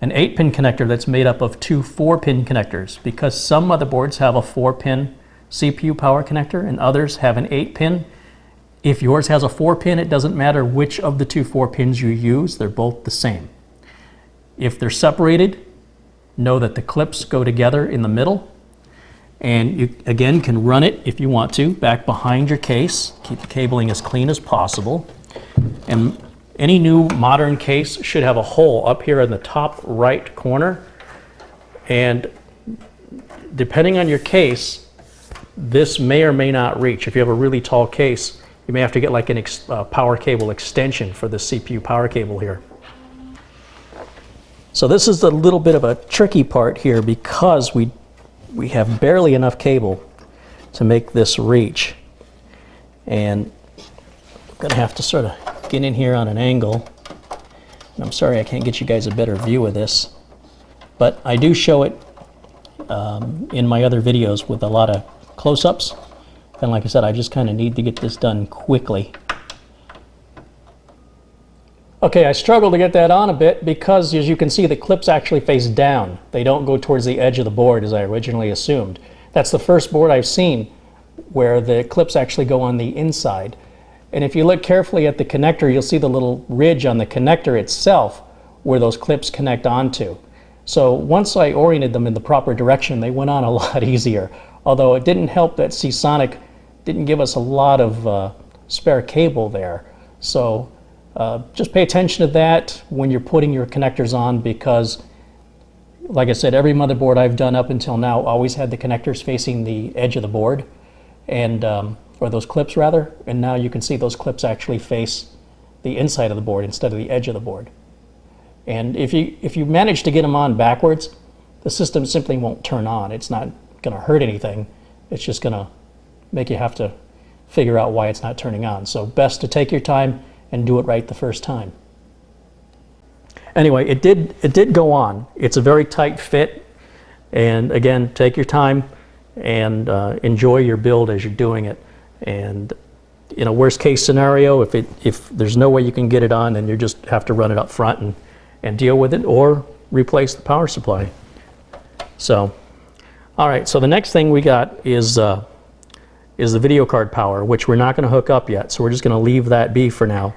8-pin connector that's made up of two 4-pin connectors, because some motherboards have a 4-pin CPU power connector and others have an 8-pin. If yours has a 4-pin, it doesn't matter which of the two 4-pins you use, they're both the same. If they're separated, know that the clips go together in the middle. And you, again, can run it, if you want to, back behind your case. Keep the cabling as clean as possible. And any new modern case should have a hole up here in the top right corner. And depending on your case, this may or may not reach. If you have a really tall case, you may have to get like a power cable extension for the CPU power cable here. So this is a little bit of a tricky part here because we have barely enough cable to make this reach. And I'm going to have to sort of get in here on an angle. And I'm sorry I can't get you guys a better view of this, but I do show it in my other videos with a lot of close-ups. And like I said, I just kind of need to get this done quickly. Okay, I struggled to get that on a bit because, as you can see, the clips actually face down. They don't go towards the edge of the board as I originally assumed. That's the first board I've seen where the clips actually go on the inside. And if you look carefully at the connector, you'll see the little ridge on the connector itself where those clips connect onto. So once I oriented them in the proper direction, they went on a lot easier. Although it didn't help that Seasonic didn't give us a lot of spare cable there. So just pay attention to that when you're putting your connectors on, because like I said, every motherboard I've done up until now always had the connectors facing the edge of the board, and or those clips rather, and now you can see those clips actually face the inside of the board instead of the edge of the board. And if you manage to get them on backwards, the system simply won't turn on. It's not going to hurt anything. It's just going to make you have to figure out why it's not turning on. So best to take your time and do it right the first time. Anyway, it did go on. It's a very tight fit, and again, take your time and enjoy your build as you're doing it. And in a worst case scenario, if there's no way you can get it on, then you just have to run it up front and deal with it, or replace the power supply. So, all right. So the next thing we got is the video card power, which we're not going to hook up yet. So we're just going to leave that be for now.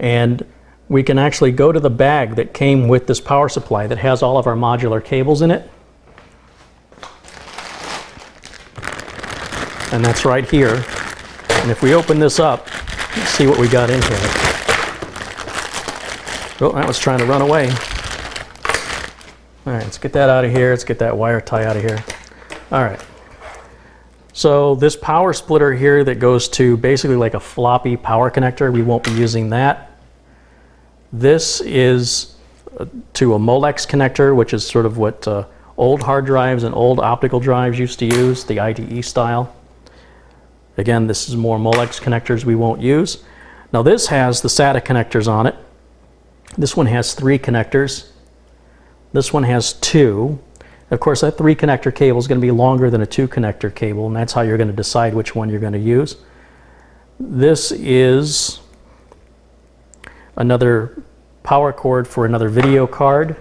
And we can actually go to the bag that came with this power supply that has all of our modular cables in it. And that's right here. And if we open this up, let's see what we got in here. Oh, that was trying to run away. All right, let's get that out of here. Let's get that wire tie out of here. All right. So this power splitter here that goes to basically like a floppy power connector, we won't be using that. This is to a Molex connector, which is sort of what old hard drives and old optical drives used to use, the IDE style. Again, this is more Molex connectors we won't use. Now this has the SATA connectors on it. This one has 3 connectors. This one has 2. Of course, that 3 connector cable is going to be longer than a 2 connector cable, and that's how you're going to decide which one you're going to use. This is another power cord for another video card.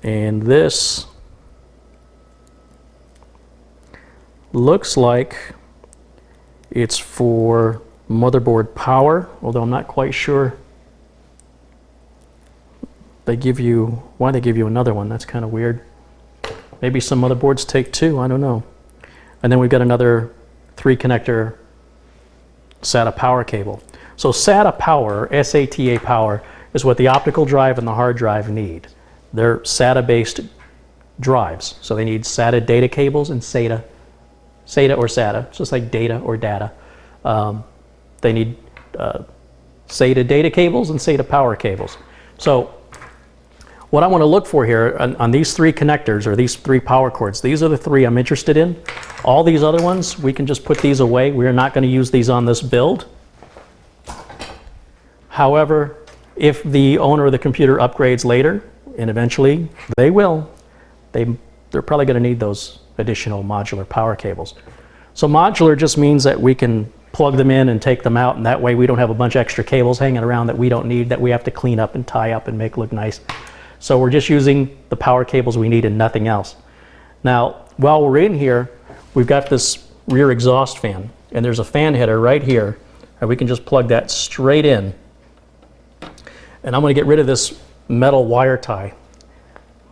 And this looks like it's for motherboard power, although I'm not quite sure. They give you, why they give you another one? That's kind of weird. Maybe some motherboards take 2, I don't know. And then we've got another 3 connector SATA power cable. So SATA power, SATA power, is what the optical drive and the hard drive need. They're SATA-based drives, so they need SATA data cables and SATA or SATA. It's just like data or data. They need SATA data cables and SATA power cables. So what I want to look for here on these 3 connectors, or these 3 power cords, these are the 3 I'm interested in. All these other ones, we can just put these away. We're not going to use these on this build. However, if the owner of the computer upgrades later, and eventually they will, they're probably going to need those additional modular power cables. So modular just means that we can plug them in and take them out, and that way we don't have a bunch of extra cables hanging around that we don't need, that we have to clean up and tie up and make look nice. So we're just using the power cables we need and nothing else. Now, while we're in here, we've got this rear exhaust fan, and there's a fan header right here, and we can just plug that straight in. And I'm going to get rid of this metal wire tie.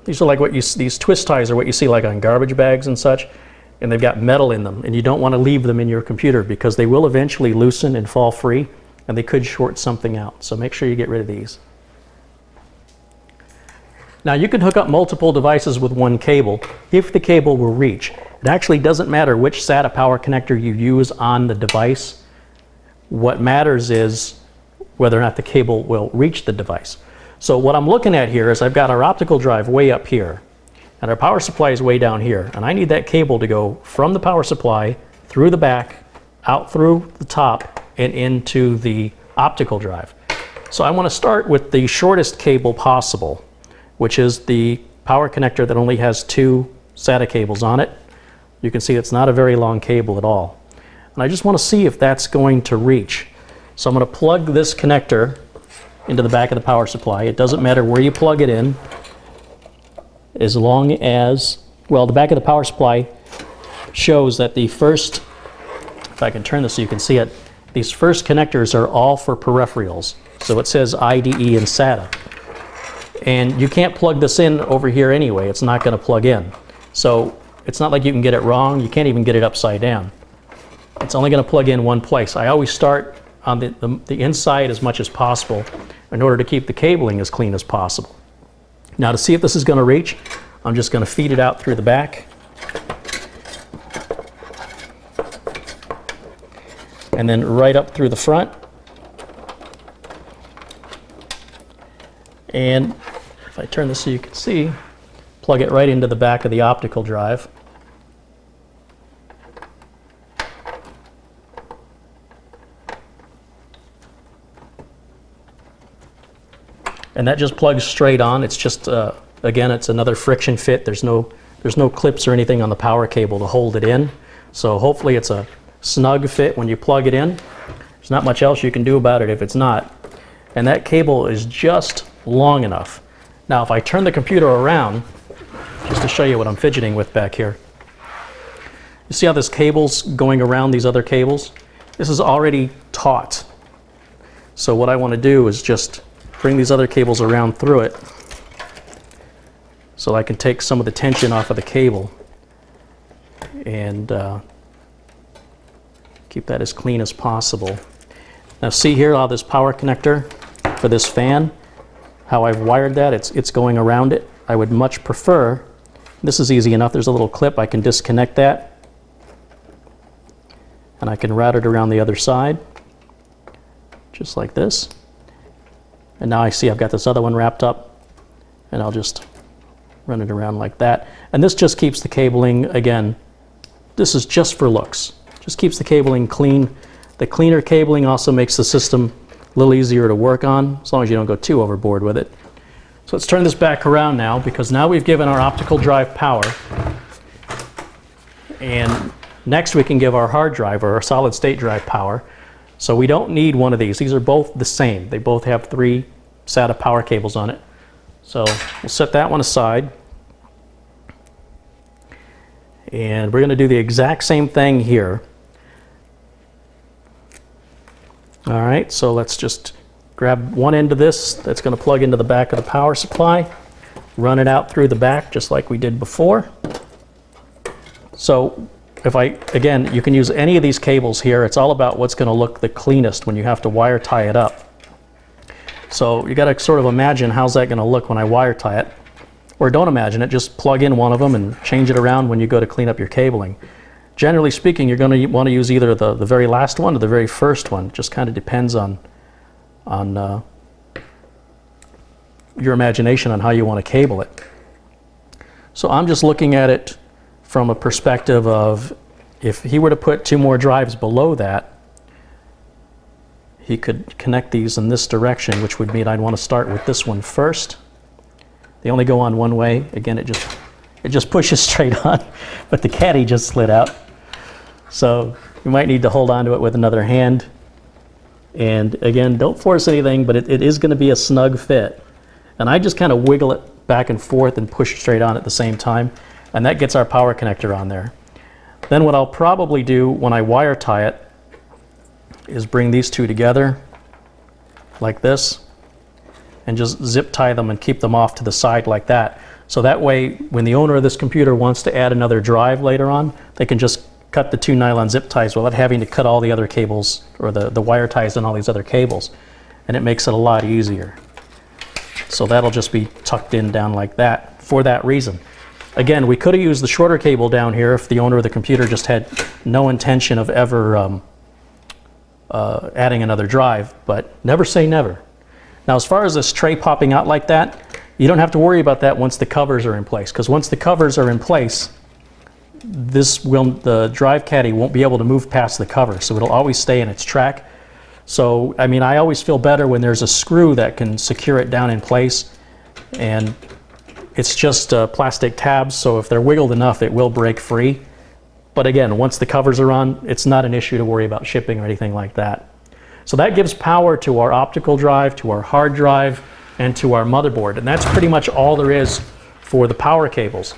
These are like these twist ties are what you see like on garbage bags and such, and they've got metal in them, and you don't want to leave them in your computer because they will eventually loosen and fall free, and they could short something out. So make sure you get rid of these. Now you can hook up multiple devices with one cable if the cable will reach. It actually doesn't matter which SATA power connector you use on the device. What matters is whether or not the cable will reach the device. So what I'm looking at here is I've got our optical drive way up here, and our power supply is way down here, and I need that cable to go from the power supply through the back, out through the top, and into the optical drive. So I want to start with the shortest cable possible, which is the power connector that only has 2 SATA cables on it. You can see it's not a very long cable at all. And I just want to see if that's going to reach. So I'm going to plug this connector into the back of the power supply. It doesn't matter where you plug it in, as long as, well, the back of the power supply shows that the first, if I can turn this so you can see it, these first connectors are all for peripherals. So it says IDE and SATA. And you can't plug this in over here anyway. It's not going to plug in. So it's not like you can get it wrong. You can't even get it upside down. It's only going to plug in one place. I always start on the inside as much as possible in order to keep the cabling as clean as possible. Now to see if this is going to reach, I'm just going to feed it out through the back. And then right up through the front. And if I turn this so you can see, plug it right into the back of the optical drive. And that just plugs straight on. It's just, again, it's another friction fit. There's no clips or anything on the power cable to hold it in. So hopefully it's a snug fit when you plug it in. There's not much else you can do about it if it's not. And that cable is just long enough. Now if I turn the computer around, just to show you what I'm fidgeting with back here. You see how this cable's going around these other cables? This is already taut. So what I want to do is just bring these other cables around through it so I can take some of the tension off of the cable and keep that as clean as possible. Now see here how this power connector for this fan, how I've wired that, it's going around it. I would much prefer, this is easy enough, there's a little clip, I can disconnect that and I can route it around the other side just like this. And now I see I've got this other one wrapped up, and I'll just run it around like that. And this just keeps the cabling, again, this is just for looks. Just keeps the cabling clean. The cleaner cabling also makes the system a little easier to work on, as long as you don't go too overboard with it. So let's turn this back around now, because now we've given our optical drive power. And next we can give our hard drive or our solid state drive power. So we don't need one of these. These are both the same. They both have 3 SATA power cables on it. So we'll set that one aside. And we're going to do the exact same thing here. All right, so let's just grab one end of this that's going to plug into the back of the power supply, run it out through the back just like we did before. So again, you can use any of these cables here. It's all about what's going to look the cleanest when you have to wire tie it up. So you got to sort of imagine how's that going to look when I wire tie it. Or don't imagine it, just plug in one of them and change it around when you go to clean up your cabling. Generally speaking, you're going to want to use either the very last one or the very first one. It just kind of depends on your imagination on how you want to cable it. So I'm just looking at it from a perspective of, if he were to put 2 more drives below that, he could connect these in this direction, which would mean I'd want to start with this one first. They only go on one way. Again, it just pushes straight on, but the caddy just slid out. So you might need to hold on to it with another hand. And again, don't force anything, but it is going to be a snug fit. And I just kind of wiggle it back and forth and push straight on at the same time. And that gets our power connector on there. Then what I'll probably do when I wire tie it is bring these 2 together like this and just zip tie them and keep them off to the side like that. So that way, when the owner of this computer wants to add another drive later on, they can just cut the 2 nylon zip ties without having to cut all the other cables, or the wire ties and all these other cables. And it makes it a lot easier. So that'll just be tucked in down like that for that reason. Again, we could have used the shorter cable down here if the owner of the computer just had no intention of ever adding another drive, but never say never. Now, as far as this tray popping out like that, you don't have to worry about that once the covers are in place, because once the covers are in place, the drive caddy won't be able to move past the cover, so it'll always stay in its track. So, I mean, I always feel better when there's a screw that can secure it down in place, and it's just plastic tabs, so if they're wiggled enough, it will break free. But again, once the covers are on, it's not an issue to worry about shipping or anything like that. So that gives power to our optical drive, to our hard drive, and to our motherboard. And that's pretty much all there is for the power cables.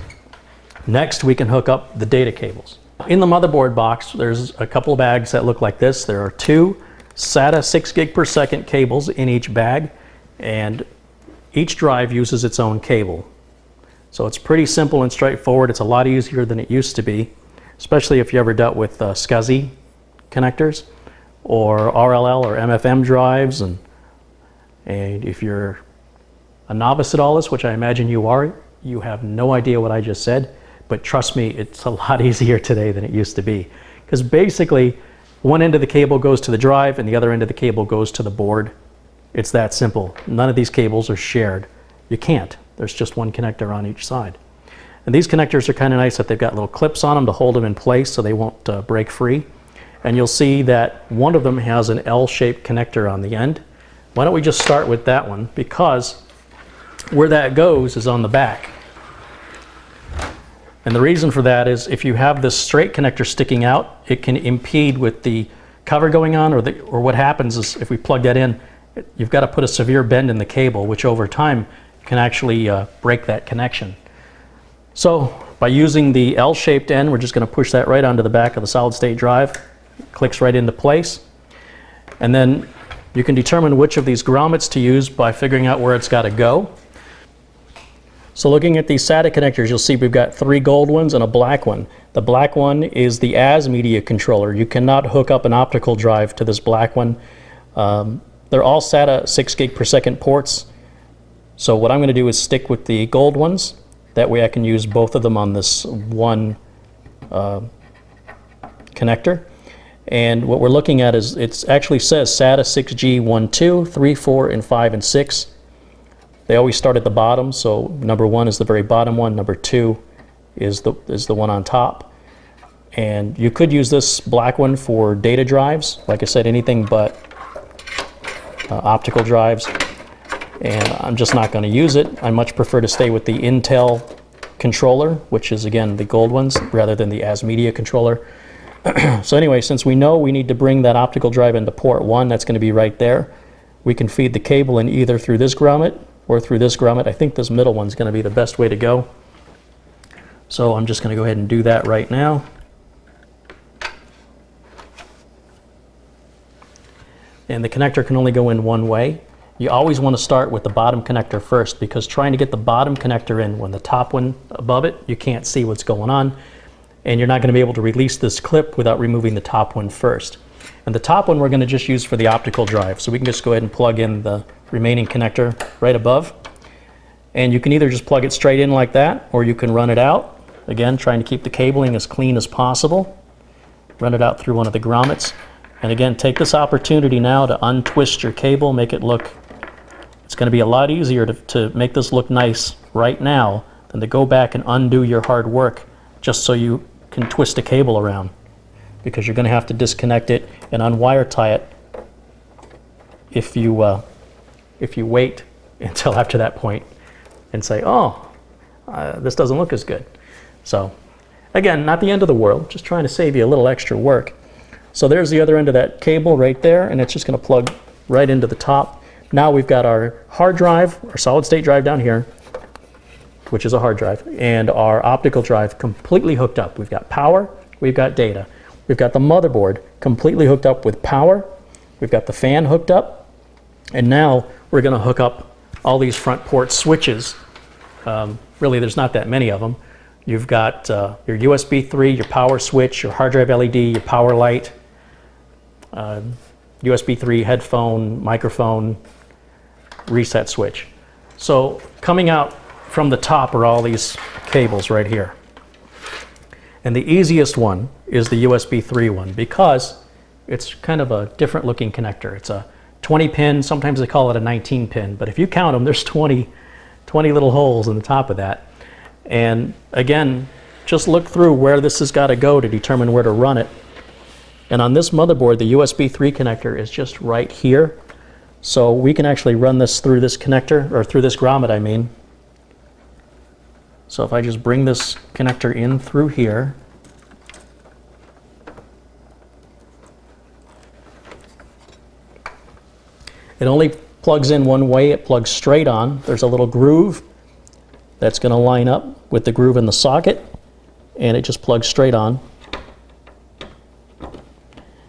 Next, we can hook up the data cables. In the motherboard box, there's a couple of bags that look like this. There are 2 SATA 6 gig per second cables in each bag, and each drive uses its own cable. So it's pretty simple and straightforward. It's a lot easier than it used to be, especially if you ever dealt with SCSI connectors or RLL or MFM drives. And if you're a novice at all this, which I imagine you are, you have no idea what I just said. But trust me, it's a lot easier today than it used to be. Because basically, one end of the cable goes to the drive and the other end of the cable goes to the board. It's that simple. None of these cables are shared. You can't. There's just one connector on each side. And these connectors are kind of nice that they've got little clips on them to hold them in place so they won't break free. And you'll see that one of them has an L-shaped connector on the end. Why don't we just start with that one, because where that goes is on the back. And the reason for that is if you have this straight connector sticking out, it can impede with the cover going on, or what happens is if we plug that in, you've got to put a severe bend in the cable, which over time can actually break that connection. So by using the L-shaped end, we're just going to push that right onto the back of the solid state drive. It clicks right into place. And then you can determine which of these grommets to use by figuring out where it's got to go. So looking at these SATA connectors, you'll see we've got 3 gold ones and a black one. The black one is the AS media controller. You cannot hook up an optical drive to this black one. They're all SATA 6 gig per second ports. So what I'm going to do is stick with the gold ones. That way I can use both of them on this one connector. And what we're looking at is, it actually says SATA 6G 1, 2, 3, 4, and 5, and 6. They always start at the bottom, so number 1 is the very bottom one, number 2 is the one on top. And you could use this black one for data drives. Like I said, anything but optical drives. And I'm just not going to use it. I much prefer to stay with the Intel controller, which is again the gold ones, rather than the ASMedia controller. So anyway, since we know we need to bring that optical drive into port 1, that's going to be right there. We can feed the cable in either through this grommet or through this grommet. I think this middle one's going to be the best way to go. So I'm just going to go ahead and do that right now. And the connector can only go in one way. You always want to start with the bottom connector first, because trying to get the bottom connector in when the top one above it, you can't see what's going on. And you're not going to be able to release this clip without removing the top one first. And the top one we're going to just use for the optical drive. So we can just go ahead and plug in the remaining connector right above. And you can either just plug it straight in like that, or you can run it out. Again, trying to keep the cabling as clean as possible. Run it out through one of the grommets. And again, take this opportunity now to untwist your cable, make it look, it's going to be a lot easier to make this look nice right now than to go back and undo your hard work just so you can twist a cable around, because you're going to have to disconnect it and unwire tie it if you wait until after that point and say, oh, this doesn't look as good. So again, not the end of the world, just trying to save you a little extra work. So there's the other end of that cable right there, and it's just going to plug right into the top. Now we've got our hard drive, our solid state drive down here, which is a hard drive, and our optical drive completely hooked up. We've got power, we've got data. We've got the motherboard completely hooked up with power. We've got the fan hooked up. And now we're going to hook up all these front port switches. Really, there's not that many of them. You've got your USB 3, your power switch, your hard drive LED, your power light, USB 3 headphone, microphone, reset switch. So coming out from the top are all these cables right here. And the easiest one is the USB 3 one, because it's kind of a different looking connector. It's a 20 pin, sometimes they call it a 19 pin, but if you count them, there's 20 little holes in the top of that. And again, just look through where this has got to go to determine where to run it. And on this motherboard, the USB 3 connector is just right here. So we can actually run this through this connector, or through this grommet, I mean. So if I just bring this connector in through here, it only plugs in one way. It plugs straight on. There's a little groove that's going to line up with the groove in the socket, and it just plugs straight on.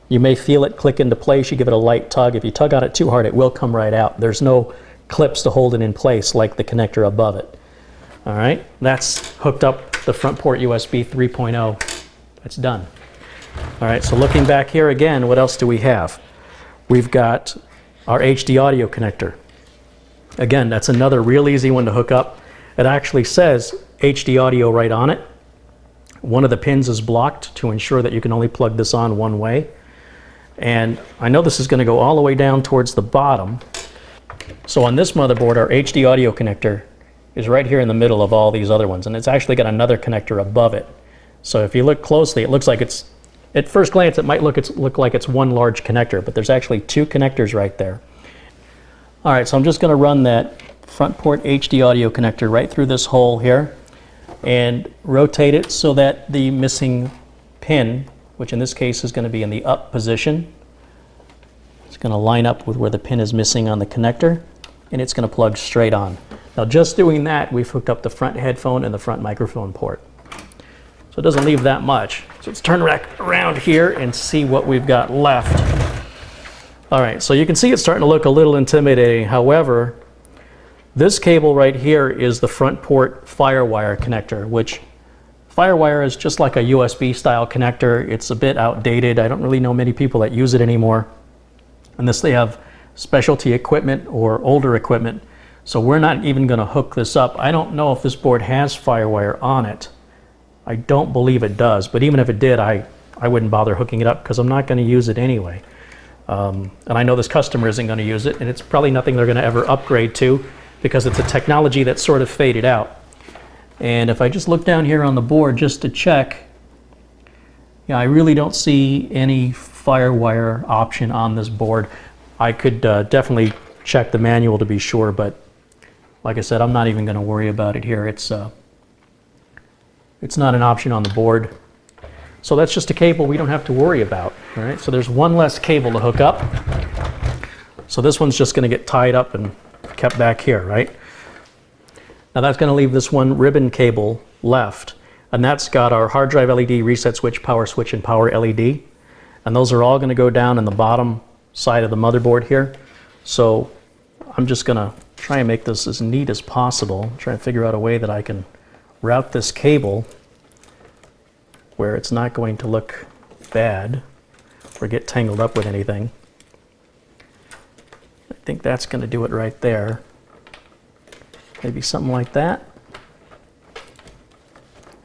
You may feel it click into place. You give it a light tug. If you tug on it too hard, it will come right out. There's no clips to hold it in place like the connector above it. All right, that's hooked up the front port USB 3.0. That's done. All right, so looking back here again, what else do we have? We've got our HD audio connector. Again, that's another real easy one to hook up. It actually says HD audio right on it. One of the pins is blocked to ensure that you can only plug this on one way. And I know this is going to go all the way down towards the bottom. So on this motherboard, our HD audio connector is right here in the middle of all these other ones, and it's actually got another connector above it. So if you look closely, it looks like it's, at first glance, it might look like it's one large connector, but there's actually two connectors right there. All right, so I'm just going to run that front port HD audio connector right through this hole here and rotate it so that the missing pin, which in this case is going to be in the up position, it's going to line up with where the pin is missing on the connector, and it's going to plug straight on. Now just doing that, we've hooked up the front headphone and the front microphone port. So it doesn't leave that much. So let's turn back around here and see what we've got left. All right, so you can see it's starting to look a little intimidating. However, this cable right here is the front port FireWire connector, which FireWire is just like a USB style connector. It's a bit outdated. I don't really know many people that use it anymore. Unless they have specialty equipment or older equipment. So we're not even going to hook this up. I don't know if this board has FireWire on it. I don't believe it does, but even if it did, I wouldn't bother hooking it up because I'm not going to use it anyway. And I know this customer isn't going to use it, and it's probably nothing they're going to ever upgrade to because it's a technology that's sort of faded out. And if I just look down here on the board just to check, Yeah, I really don't see any FireWire option on this board. I could definitely check the manual to be sure, but like I said, I'm not even going to worry about it here. It's not an option on the board. So that's just a cable we don't have to worry about. All right, so there's one less cable to hook up. So this one's just going to get tied up and kept back here, right? Now that's going to leave this one ribbon cable left, and that's got our hard drive LED, reset switch, and power LED. And those are all going to go down in the bottom side of the motherboard here. So I'm just going to try and make this as neat as possible. Try and figure out a way that I can route this cable where it's not going to look bad or get tangled up with anything. I think that's going to do it right there. Maybe something like that.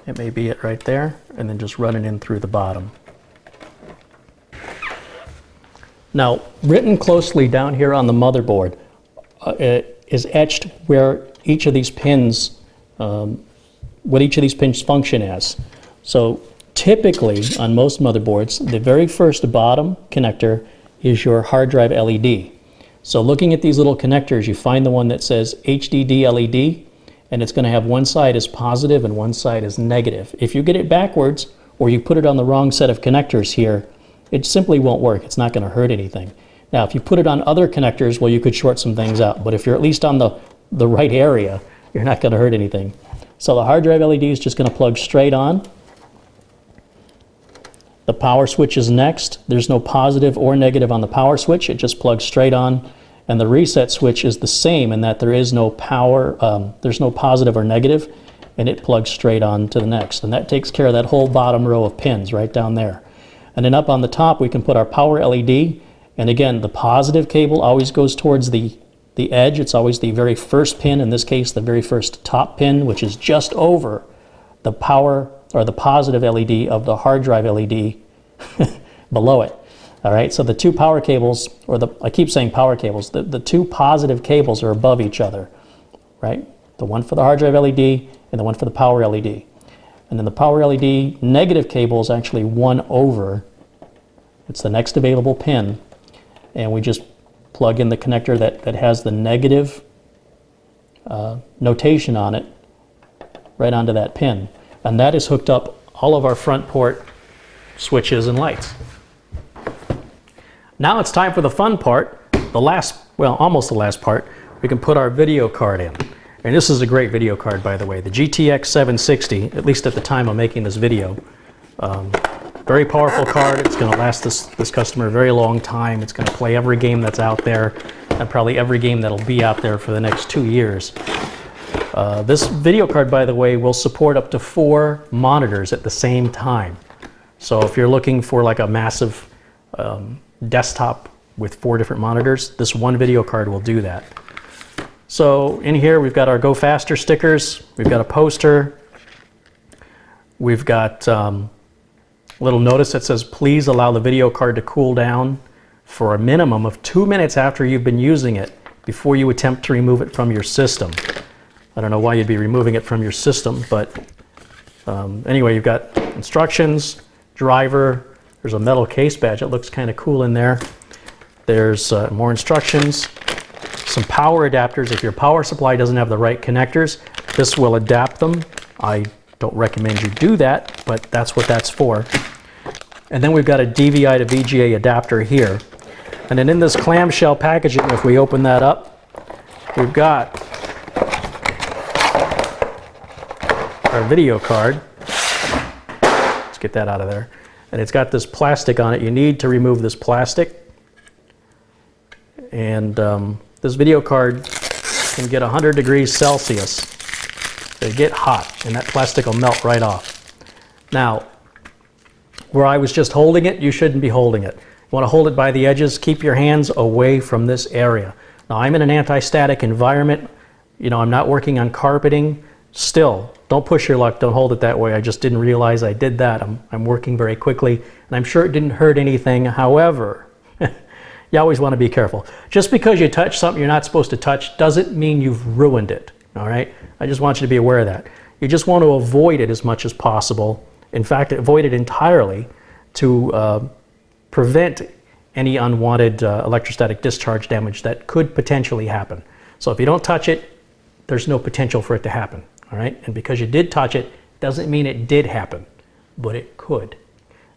It may be it right there, and then just run it in through the bottom. Now, written closely down here on the motherboard is etched where each of these pins, what each of these pins function as. So typically on most motherboards, the very first bottom connector is your hard drive LED. So looking at these little connectors, you find the one that says HDD LED, and it's going to have one side as positive and one side as negative. If you get it backwards or you put it on the wrong set of connectors here, it simply won't work. It's not going to hurt anything. Now, if you put it on other connectors, well, you could short some things out. But if you're at least on the right area, you're not going to hurt anything. So the hard drive LED is just going to plug straight on. The power switch is next. There's no positive or negative on the power switch. It just plugs straight on. And the reset switch is the same in that there is no power, there's no positive or negative, and it plugs straight on to the next. And that takes care of that whole bottom row of pins right down there. And then up on the top, we can put our power LED. And again, the positive cable always goes towards the edge. It's always the very first pin, in this case, the very first top pin, which is just over the power or the positive LED of the hard drive LED below it. All right, so the two power cables, I keep saying power cables, the two positive cables are above each other, right? The one for the hard drive LED and the one for the power LED. And then the power LED negative cable is actually one over. It's the next available pin. And we just plug in the connector that has the negative notation on it right onto that pin. And that is hooked up all of our front port switches and lights. Now it's time for the fun part, the last, well, almost the last part. We can put our video card in. And this is a great video card, by the way, the GTX 760, at least at the time of making this video. Very powerful card. It's going to last this customer a very long time. It's going to play every game that's out there, and probably every game that'll be out there for the next 2 years. This video card, by the way, will support up to 4 monitors at the same time. So if you're looking for like a massive desktop with 4 different monitors, this one video card will do that. So in here we've got our Go Faster stickers, we've got a poster, we've got a little notice that says please allow the video card to cool down for a minimum of 2 minutes after you've been using it before you attempt to remove it from your system. I don't know why you'd be removing it from your system, but anyway, you've got instructions, driver, there's a metal case badge. It looks kind of cool in there. There's more instructions, some power adapters. If your power supply doesn't have the right connectors, this will adapt them. I don't recommend you do that, but that's what that's for. And then we've got a DVI to VGA adapter here. And then in this clamshell packaging, if we open that up, we've got our video card. Let's get that out of there. And it's got this plastic on it. You need to remove this plastic. And this video card can get 100 degrees Celsius. They get hot, and that plastic will melt right off. Now, where I was just holding it, you shouldn't be holding it. You want to hold it by the edges. Keep your hands away from this area. Now, I'm in an anti-static environment. You know, I'm not working on carpeting. Still, don't push your luck. Don't hold it that way. I just didn't realize I did that. I'm working very quickly, and I'm sure it didn't hurt anything. However, you always want to be careful. Just because you touch something you're not supposed to touch doesn't mean you've ruined it. All right? I just want you to be aware of that. You just want to avoid it as much as possible. In fact, avoid it entirely. to prevent any unwanted electrostatic discharge damage that could potentially happen. So if you don't touch it, there's no potential for it to happen, all right? And because you did touch it, doesn't mean it did happen, but it could.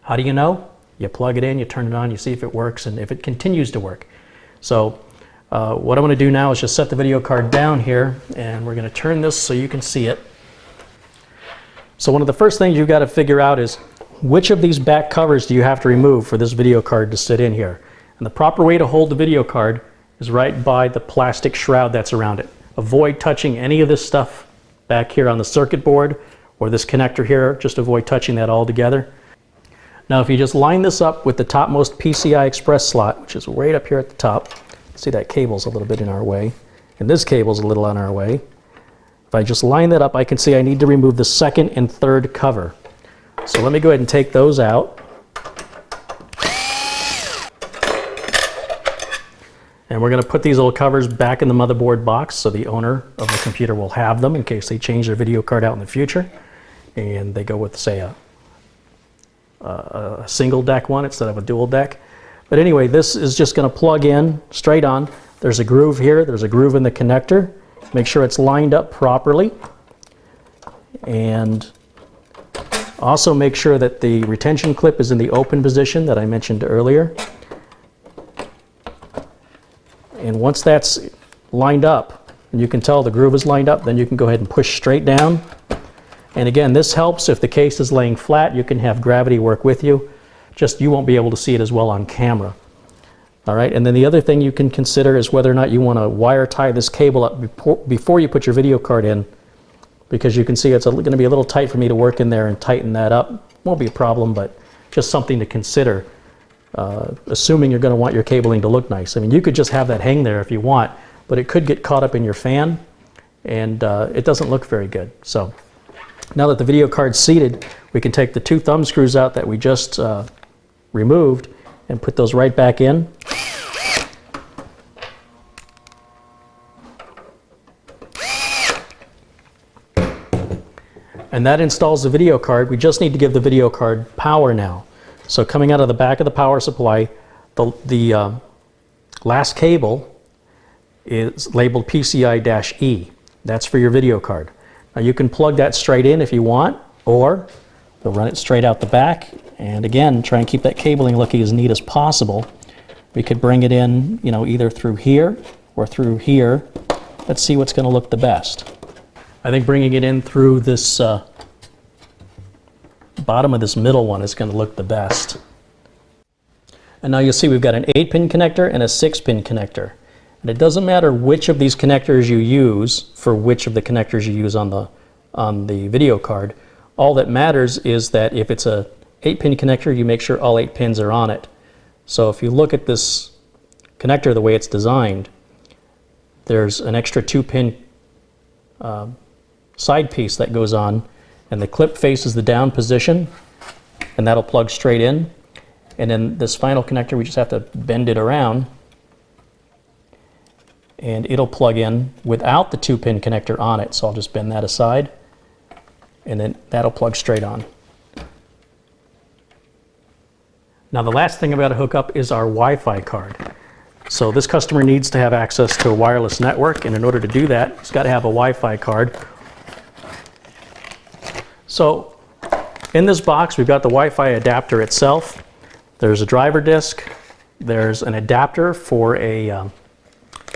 How do you know? You plug it in, you turn it on, you see if it works and if it continues to work. So what I'm going to do now is just set the video card down here, and we're going to turn this so you can see it. So one of the first things you've got to figure out is which of these back covers do you have to remove for this video card to sit in here. And the proper way to hold the video card is right by the plastic shroud that's around it. Avoid touching any of this stuff back here on the circuit board or this connector here. Just avoid touching that altogether. Now if you just line this up with the topmost PCI Express slot, which is right up here at the top, see that cable's a little bit in our way, and this cable's a little on our way. If I just line that up, I can see I need to remove the second and third cover. So let me go ahead and take those out. And we're going to put these little covers back in the motherboard box so the owner of the computer will have them in case they change their video card out in the future and they go with, say, a single deck one instead of a dual deck. But anyway, this is just going to plug in straight on. There's a groove here, there's a groove in the connector. Make sure it's lined up properly, and also make sure that the retention clip is in the open position that I mentioned earlier. And once that's lined up, and you can tell the groove is lined up, then you can go ahead and push straight down. And again, this helps if the case is laying flat. You can have gravity work with you. Just you won't be able to see it as well on camera. All right, and then the other thing you can consider is whether or not you want to wire tie this cable up before you put your video card in, because you can see it's going to be a little tight for me to work in there and tighten that up. Won't be a problem, but just something to consider, assuming you're going to want your cabling to look nice. I mean, you could just have that hang there if you want, but it could get caught up in your fan, and it doesn't look very good. So now that the video card's seated, we can take the two thumb screws out that we just removed and put those right back in. And that installs the video card. We just need to give the video card power now. So coming out of the back of the power supply, the last cable is labeled PCI-E. That's for your video card. Now you can plug that straight in if you want, or you'll run it straight out the back. And again, try and keep that cabling looking as neat as possible. We could bring it in, you know, either through here or through here. Let's see what's going to look the best. I think bringing it in through this bottom of this middle one is going to look the best. And now you'll see we've got an 8-pin connector and a 6-pin connector. And it doesn't matter which of these connectors you use for which of the connectors you use on the video card. All that matters is that if it's a 8-pin connector, you make sure all 8 pins are on it. So if you look at this connector the way it's designed, there's an extra 2-pin side piece that goes on, and the clip faces the down position, and that'll plug straight in. And then this final connector, we just have to bend it around, and it'll plug in without the 2-pin connector on it. So I'll just bend that aside, and then that'll plug straight on. Now the last thing I've got to hook up is our Wi-Fi card. So this customer needs to have access to a wireless network, and in order to do that, he's got to have a Wi-Fi card. So in this box, we've got the Wi-Fi adapter itself. There's a driver disc. There's an adapter for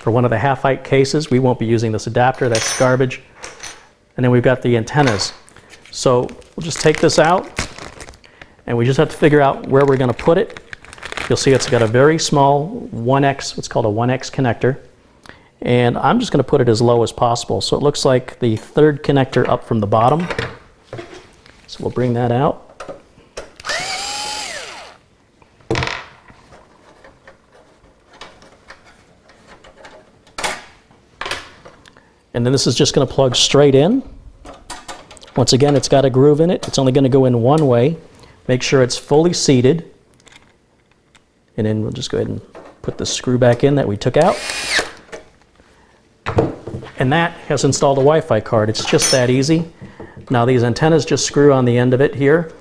one of the half-height cases. We won't be using this adapter, that's garbage. And then we've got the antennas. So we'll just take this out, and we just have to figure out where we're going to put it. You'll see it's got a very small 1X, what's called a 1X connector. And I'm just going to put it as low as possible. So it looks like the third connector up from the bottom. So we'll bring that out. And then this is just going to plug straight in. Once again, it's got a groove in it. It's only going to go in one way. Make sure it's fully seated. And then we'll just go ahead and put the screw back in that we took out. And that has installed a Wi-Fi card. It's just that easy. Now these antennas just screw on the end of it here,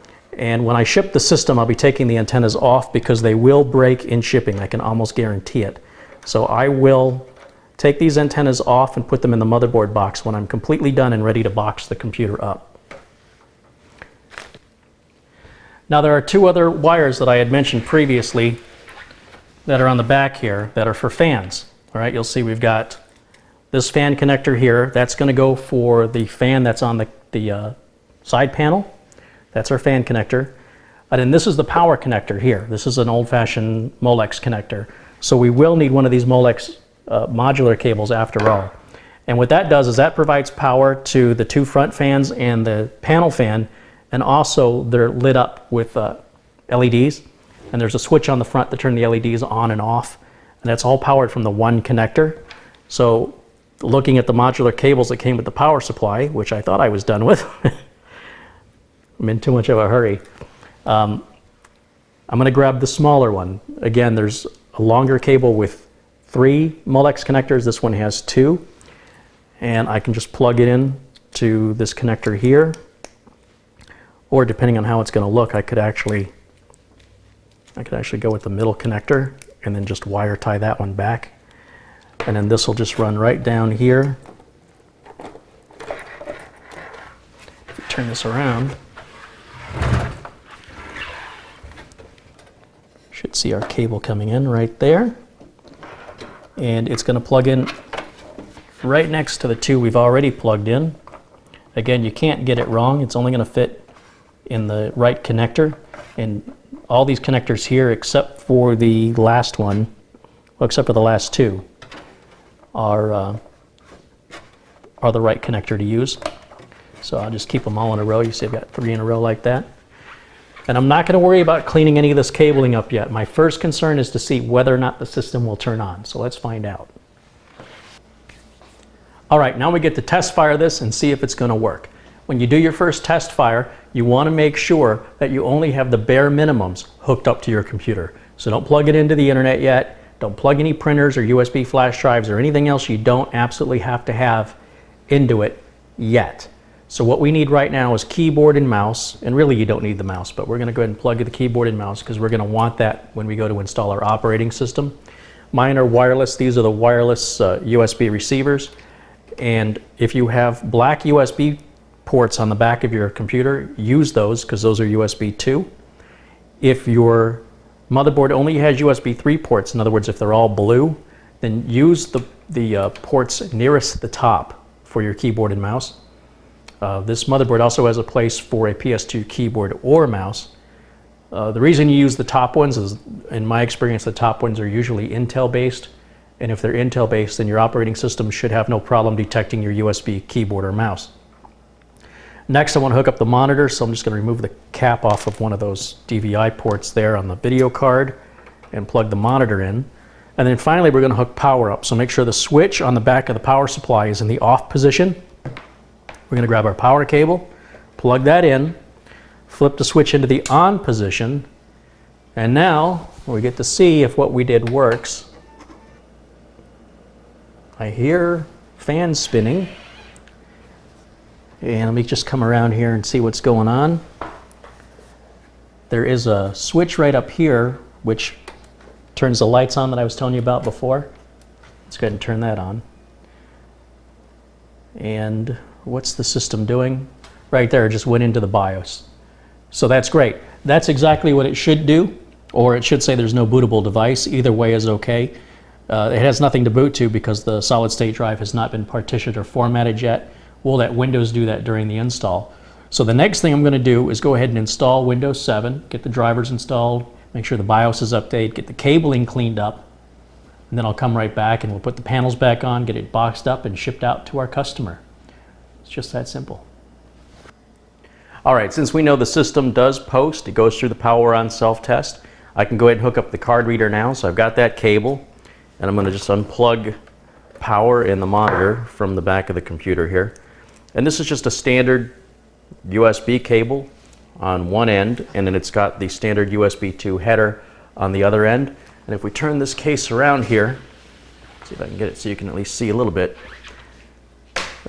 And when I ship the system, I'll be taking the antennas off because they will break in shipping. I can almost guarantee it. So I will take these antennas off and put them in the motherboard box when I'm completely done and ready to box the computer up. Now there are two other wires that I had mentioned previously that are on the back here that are for fans. All right, you'll see we've got this fan connector here. That's going to go for the fan that's on the side panel. That's our fan connector. And then this is the power connector here. This is an old-fashioned Molex connector. So we will need one of these Molex modular cables after all. And what that does is that provides power to the two front fans and the panel fan, and also they're lit up with LEDs. And there's a switch on the front to turn the LEDs on and off. And that's all powered from the one connector. So looking at the modular cables that came with the power supply, which I thought I was done with, I'm in too much of a hurry. I'm going to grab the smaller one. Again, there's a longer cable with 3 Molex connectors. This one has 2. And I can just plug it in to this connector here. Or depending on how it's going to look, I could actually go with the middle connector and then just wire tie that one back. And then this will just run right down here. If you turn this around, should see our cable coming in right there. And it's going to plug in right next to the 2 we've already plugged in. Again, you can't get it wrong. It's only going to fit in the right connector. And all these connectors here, except for the last one, well, except for the last 2, are the right connector to use. So I'll just keep them all in a row. You see I've got 3 in a row like that. And I'm not going to worry about cleaning any of this cabling up yet. My first concern is to see whether or not the system will turn on. So let's find out. All right, now we get to test fire this and see if it's going to work. When you do your first test fire, you want to make sure that you only have the bare minimums hooked up to your computer. So don't plug it into the internet yet. Don't plug any printers or USB flash drives or anything else you don't absolutely have to have into it yet. So what we need right now is keyboard and mouse, and really you don't need the mouse, but we're going to go ahead and plug the keyboard and mouse because we're going to want that when we go to install our operating system. Mine are wireless. These are the wireless USB receivers. And if you have black USB ports on the back of your computer, use those because those are USB 2. If your motherboard only has USB 3 ports, in other words, if they're all blue, then use the ports nearest the top for your keyboard and mouse. This motherboard also has a place for a PS2 keyboard or mouse. The reason you use the top ones is, in my experience, the top ones are usually Intel based. And if they're Intel based, then your operating system should have no problem detecting your USB keyboard or mouse. Next, I want to hook up the monitor, so I'm just going to remove the cap off of one of those DVI ports there on the video card and plug the monitor in. And then finally, we're going to hook power up. So make sure the switch on the back of the power supply is in the off position. We're going to grab our power cable, plug that in, flip the switch into the on position, and now we get to see if what we did works. I hear fans spinning. And let me just come around here and see what's going on. There is a switch right up here which turns the lights on that I was telling you about before. Let's go ahead and turn that on. And what's the system doing? Right there, it just went into the BIOS. So that's great. That's exactly what it should do, or it should say there's no bootable device. Either way is okay. It has nothing to boot to because the solid state drive has not been partitioned or formatted yet. We'll let Windows do that during the install. So the next thing I'm going to do is go ahead and install Windows 7, get the drivers installed, make sure the BIOS is updated, get the cabling cleaned up, and then I'll come right back and we'll put the panels back on, get it boxed up and shipped out to our customer. It's just that simple. All right, since we know the system does post, it goes through the power on self-test, I can go ahead and hook up the card reader now. So I've got that cable, and I'm going to just unplug power and the monitor from the back of the computer here. And this is just a standard USB cable on one end, and then it's got the standard USB 2 header on the other end. And if we turn this case around here, see if I can get it so you can at least see a little bit.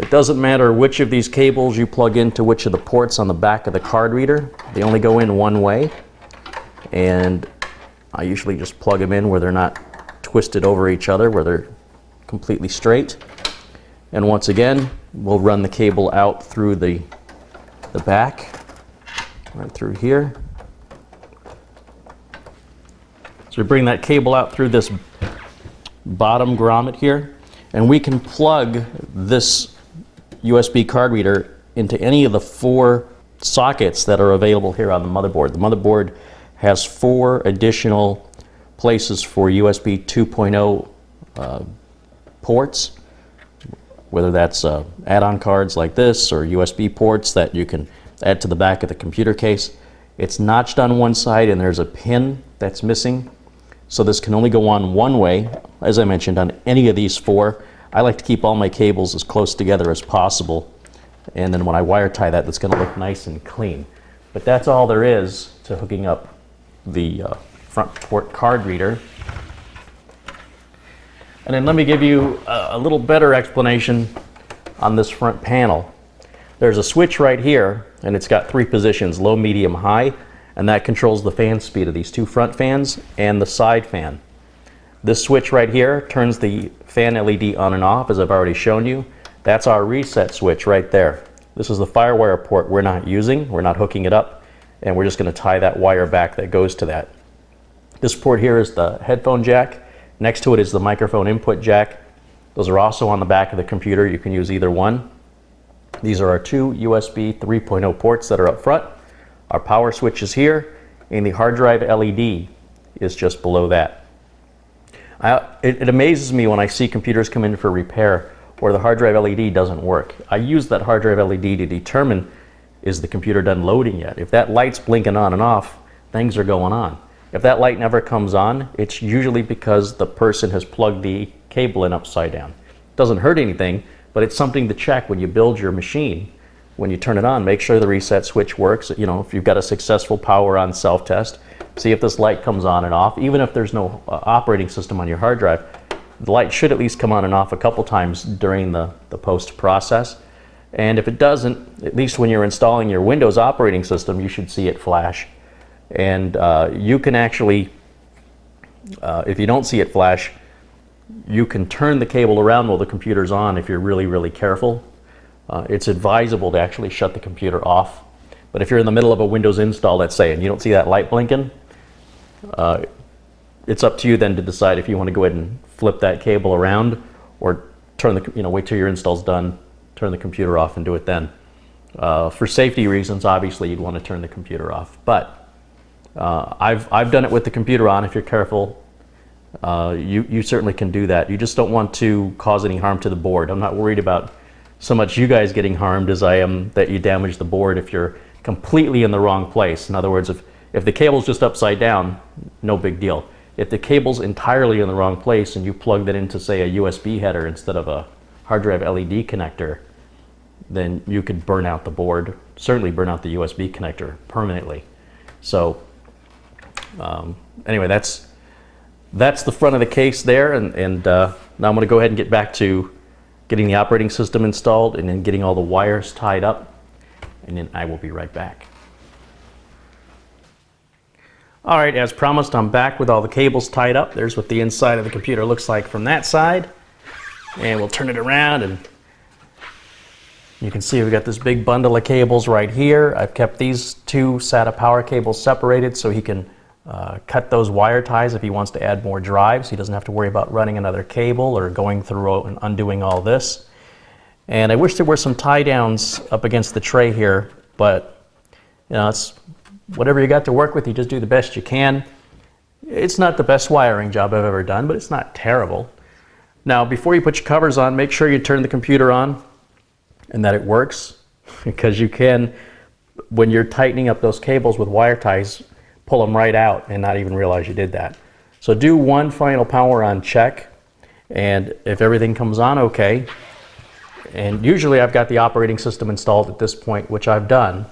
It doesn't matter which of these cables you plug into which of the ports on the back of the card reader. They only go in one way, and I usually just plug them in where they're not twisted over each other, where they're completely straight. And once again, we'll run the cable out through the back, right through here. So we bring that cable out through this bottom grommet here, and we can plug this USB card reader into any of the 4 sockets that are available here on the motherboard. The motherboard has 4 additional places for USB 2.0 ports, whether that's add-on cards like this or USB ports that you can add to the back of the computer case. It's notched on one side and there's a pin that's missing, so this can only go on one way, as I mentioned, on any of these 4. I like to keep all my cables as close together as possible, and then when I wire tie that, that's going to look nice and clean. But that's all there is to hooking up the front port card reader. And then let me give you a little better explanation on this front panel. There's a switch right here, and it's got 3 positions, low, medium, high, and that controls the fan speed of these 2 front fans and the side fan. This switch right here turns the fan LED on and off, as I've already shown you. That's our reset switch right there. This is the FireWire port we're not using. We're not hooking it up, and we're just going to tie that wire back that goes to that. This port here is the headphone jack. Next to it is the microphone input jack. Those are also on the back of the computer. You can use either one. These are our 2 USB 3.0 ports that are up front. Our power switch is here, and the hard drive LED is just below that. It amazes me when I see computers come in for repair where the hard drive LED doesn't work. I use that hard drive LED to determine, is the computer done loading yet? If that light's blinking on and off, things are going on. If that light never comes on, it's usually because the person has plugged the cable in upside down. It doesn't hurt anything, but it's something to check when you build your machine. When you turn it on, make sure the reset switch works. You know, if you've got a successful power on self-test, see if this light comes on and off. Even if there's no operating system on your hard drive, the light should at least come on and off a couple times during the post process. And if it doesn't, at least when you're installing your Windows operating system, you should see it flash. And you can actually, if you don't see it flash, you can turn the cable around while the computer's on if you're really, really careful. It's advisable to actually shut the computer off. But if you're in the middle of a Windows install, let's say, and you don't see that light blinking, it's up to you then to decide if you want to go ahead and flip that cable around or turn the, wait till your install's done, turn the computer off and do it then. For safety reasons, obviously, you'd want to turn the computer off. But I've done it with the computer on. If you're careful, you certainly can do that. You just don't want to cause any harm to the board. I'm not worried about so much you guys getting harmed as I am that you damage the board if you're completely in the wrong place. In other words, if the cable's just upside down, no big deal. If the cable's entirely in the wrong place and you plug that into, say, a USB header instead of a hard drive LED connector, then you could burn out the board, certainly burn out the USB connector permanently. So anyway, that's the front of the case there, and now I'm going to go ahead and get back to getting the operating system installed and then getting all the wires tied up, and then I will be right back. All right, as promised, I'm back with all the cables tied up. There's what the inside of the computer looks like from that side, and we'll turn it around and you can see we've got this big bundle of cables right here. I've kept these 2 SATA power cables separated so he can cut those wire ties if he wants to add more drives. He doesn't have to worry about running another cable or going through and undoing all this. And I wish there were some tie downs up against the tray here, but it's whatever you got to work with, you just do the best you can. It's not the best wiring job I've ever done, but it's not terrible. Now, before you put your covers on, make sure you turn the computer on and that it works, because you can, when you're tightening up those cables with wire ties, pull them right out and not even realize you did that. So do one final power on check, and if everything comes on okay, and usually I've got the operating system installed at this point, which I've done,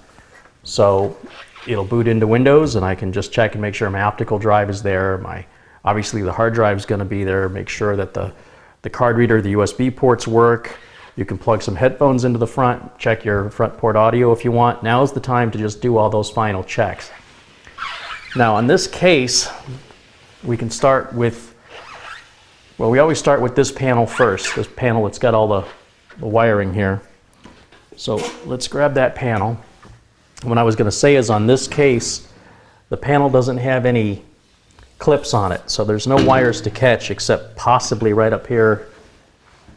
so it'll boot into Windows and I can just check and make sure my optical drive is there, obviously the hard drive is going to be there, make sure that the card reader, the USB ports work, You can plug some headphones into the front, check your front port audio if you want. Now is the time to just do all those final checks. Now on this case, we can start with, well, we always start with this panel first. This panel, it's got all the wiring here. So let's grab that panel. What I was going to say is on this case, the panel doesn't have any clips on it, so there's no wires to catch except possibly right up here.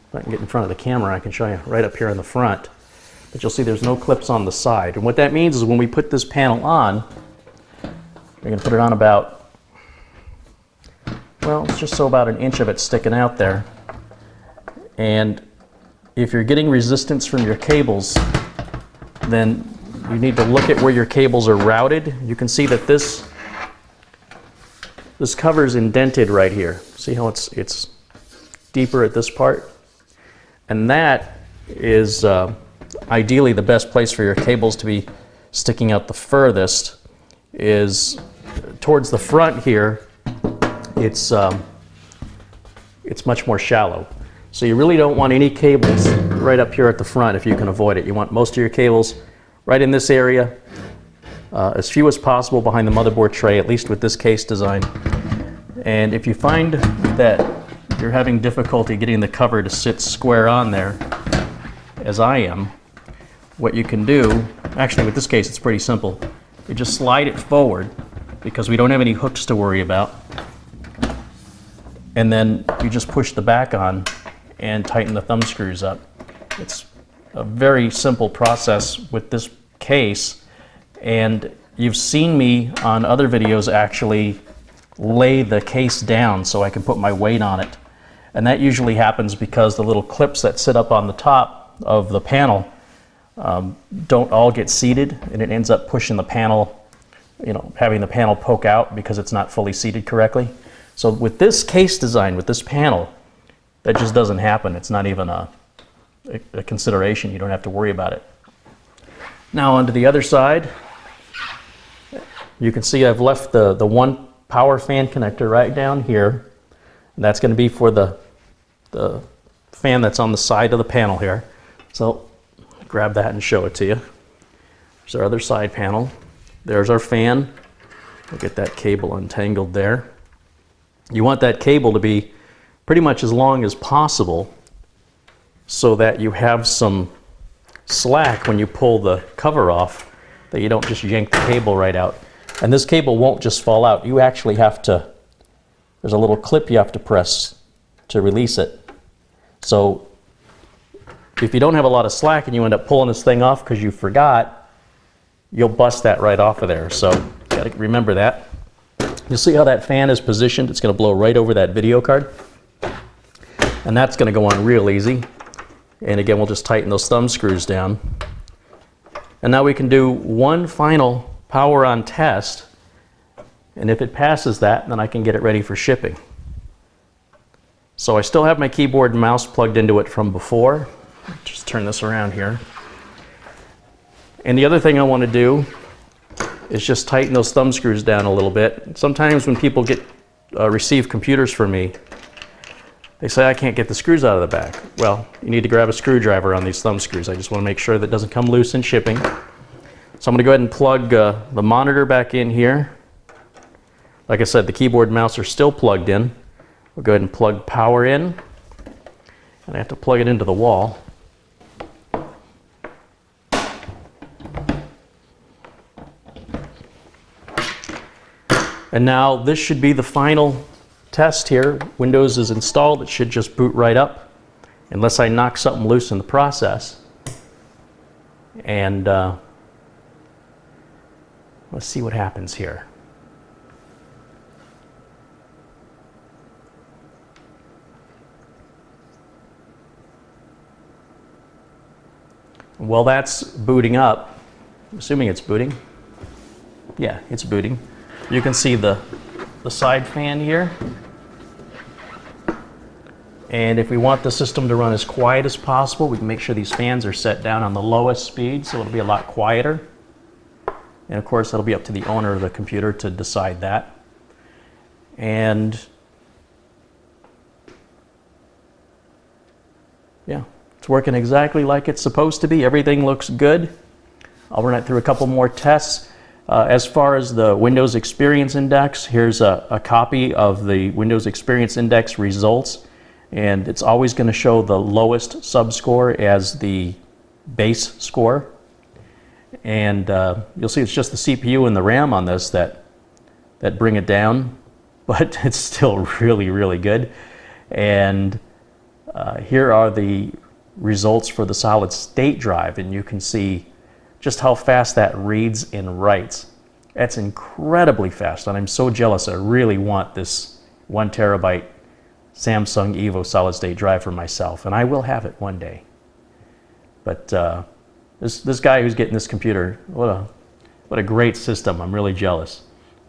If I can get in front of the camera, I can show you right up here in the front. But you'll see there's no clips on the side. And what that means is when we put this panel on, we're going to put it on about, well, it's just so about an inch of it sticking out there. And if you're getting resistance from your cables, then you need to look at where your cables are routed. You can see that this cover is indented right here. See how it's deeper at this part? And that is ideally the best place for your cables to be sticking out the furthest is towards the front here. It's much more shallow. So you really don't want any cables right up here at the front if you can avoid it. You want most of your cables right in this area, as few as possible behind the motherboard tray, at least with this case design. And if you find that you're having difficulty getting the cover to sit square on there, as I am, what you can do, actually with this case it's pretty simple. You just slide it forward because we don't have any hooks to worry about. And then you just push the back on and tighten the thumb screws up. It's a very simple process with this case, and you've seen me on other videos actually lay the case down so I can put my weight on it. And that usually happens because the little clips that sit up on the top of the panel don't all get seated, and it ends up pushing the panel, having the panel poke out because it's not fully seated correctly. So with this case design, with this panel, that just doesn't happen. It's not even a consideration. You don't have to worry about it. Now onto the other side, you can see I've left the one power fan connector right down here. And that's going to be for the fan that's on the side of the panel here. So grab that and show it to you. There's our other side panel. There's our fan. We'll get that cable untangled there. You want that cable to be pretty much as long as possible so that you have some slack when you pull the cover off, that you don't just yank the cable right out. And this cable won't just fall out. You actually have to, there's a little clip you have to press to release it. So if you don't have a lot of slack and you end up pulling this thing off because you forgot, you'll bust that right off of there. So you got to remember that. You see how that fan is positioned? It's going to blow right over that video card. And that's going to go on real easy. And again, we'll just tighten those thumb screws down. And now we can do one final power on test. And if it passes that, then I can get it ready for shipping. So I still have my keyboard and mouse plugged into it from before. Just turn this around here. And the other thing I want to do is just tighten those thumb screws down a little bit. Sometimes when people receive computers from me, they say, I can't get the screws out of the back. Well, you need to grab a screwdriver on these thumb screws. I just want to make sure that it doesn't come loose in shipping. So I'm going to go ahead and plug the monitor back in here. Like I said, the keyboard and mouse are still plugged in. We'll go ahead and plug power in. And I have to plug it into the wall. And now this should be the final test here. Windows is installed. It should just boot right up unless I knock something loose in the process. And let's see what happens here. While that's booting up, I'm assuming it's booting. Yeah, it's booting. You can see the side fan here. And if we want the system to run as quiet as possible, we can make sure these fans are set down on the lowest speed so it'll be a lot quieter. And of course, that'll be up to the owner of the computer to decide that. And yeah, It's working exactly like it's supposed to be. Everything looks good. I'll run it through a couple more tests. As far as the Windows Experience Index, here's a copy of the Windows Experience Index results, and it's always going to show the lowest subscore as the base score. And you'll see it's just the CPU and the RAM on this that bring it down, but it's still really, really good. And here are the results for the solid state drive, and you can see just how fast that reads and writes. That's incredibly fast, and I'm so jealous. I really want this 1 terabyte Samsung Evo solid state drive for myself, and I will have it one day. But this guy who's getting this computer, what a great system. I'm really jealous.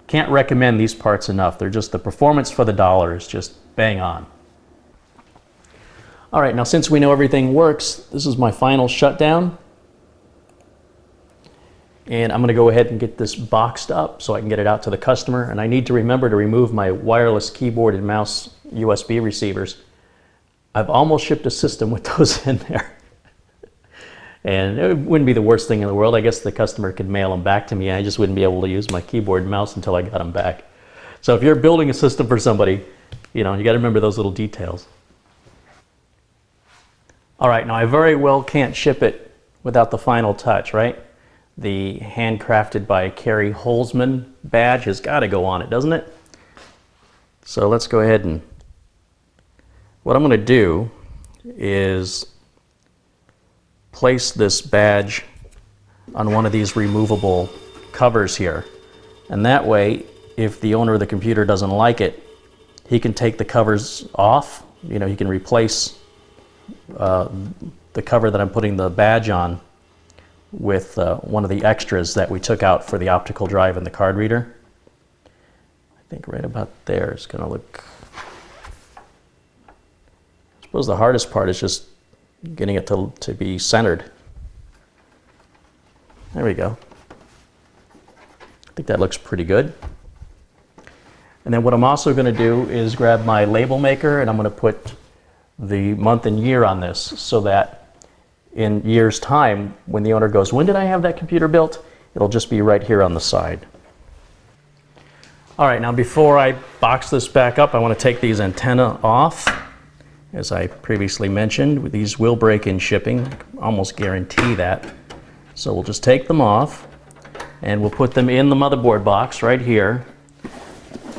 Can't recommend these parts enough. They're just, the performance for the dollar is just bang on. All right, now since we know everything works, this is my final shutdown. And I'm going to go ahead and get this boxed up so I can get it out to the customer. And I need to remember to remove my wireless keyboard and mouse USB receivers. I've almost shipped a system with those in there. And it wouldn't be the worst thing in the world. I guess the customer could mail them back to me. I just wouldn't be able to use my keyboard and mouse until I got them back. So if you're building a system for somebody, you got to remember those little details. All right, now I very well can't ship it without the final touch, right? The handcrafted by Carrie Holzman badge has got to go on it, doesn't it? So let's go ahead and, what I'm going to do is place this badge on one of these removable covers here. And that way, if the owner of the computer doesn't like it, he can take the covers off. He can replace the cover that I'm putting the badge on with one of the extras that we took out for the optical drive and the card reader. I think right about there is going to look... I suppose the hardest part is just getting it to be centered. There we go. I think that looks pretty good. And then what I'm also going to do is grab my label maker, and I'm going to put the month and year on this so that in years' time, when the owner goes, when did I have that computer built? It'll just be right here on the side. All right, now before I box this back up, I want to take these antennae off. As I previously mentioned, these will break in shipping. Almost guarantee that. So we'll just take them off, and we'll put them in the motherboard box right here.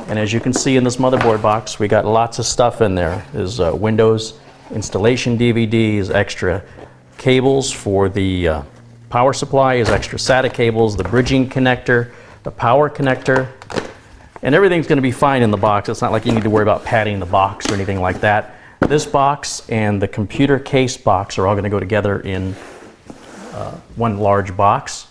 And as you can see in this motherboard box, we got lots of stuff in there. There's Windows installation DVDs, extra cables for the power supply, is extra SATA cables, the bridging connector, the power connector, and everything's going to be fine in the box. It's not like you need to worry about padding the box or anything like that. This box and the computer case box are all going to go together in one large box,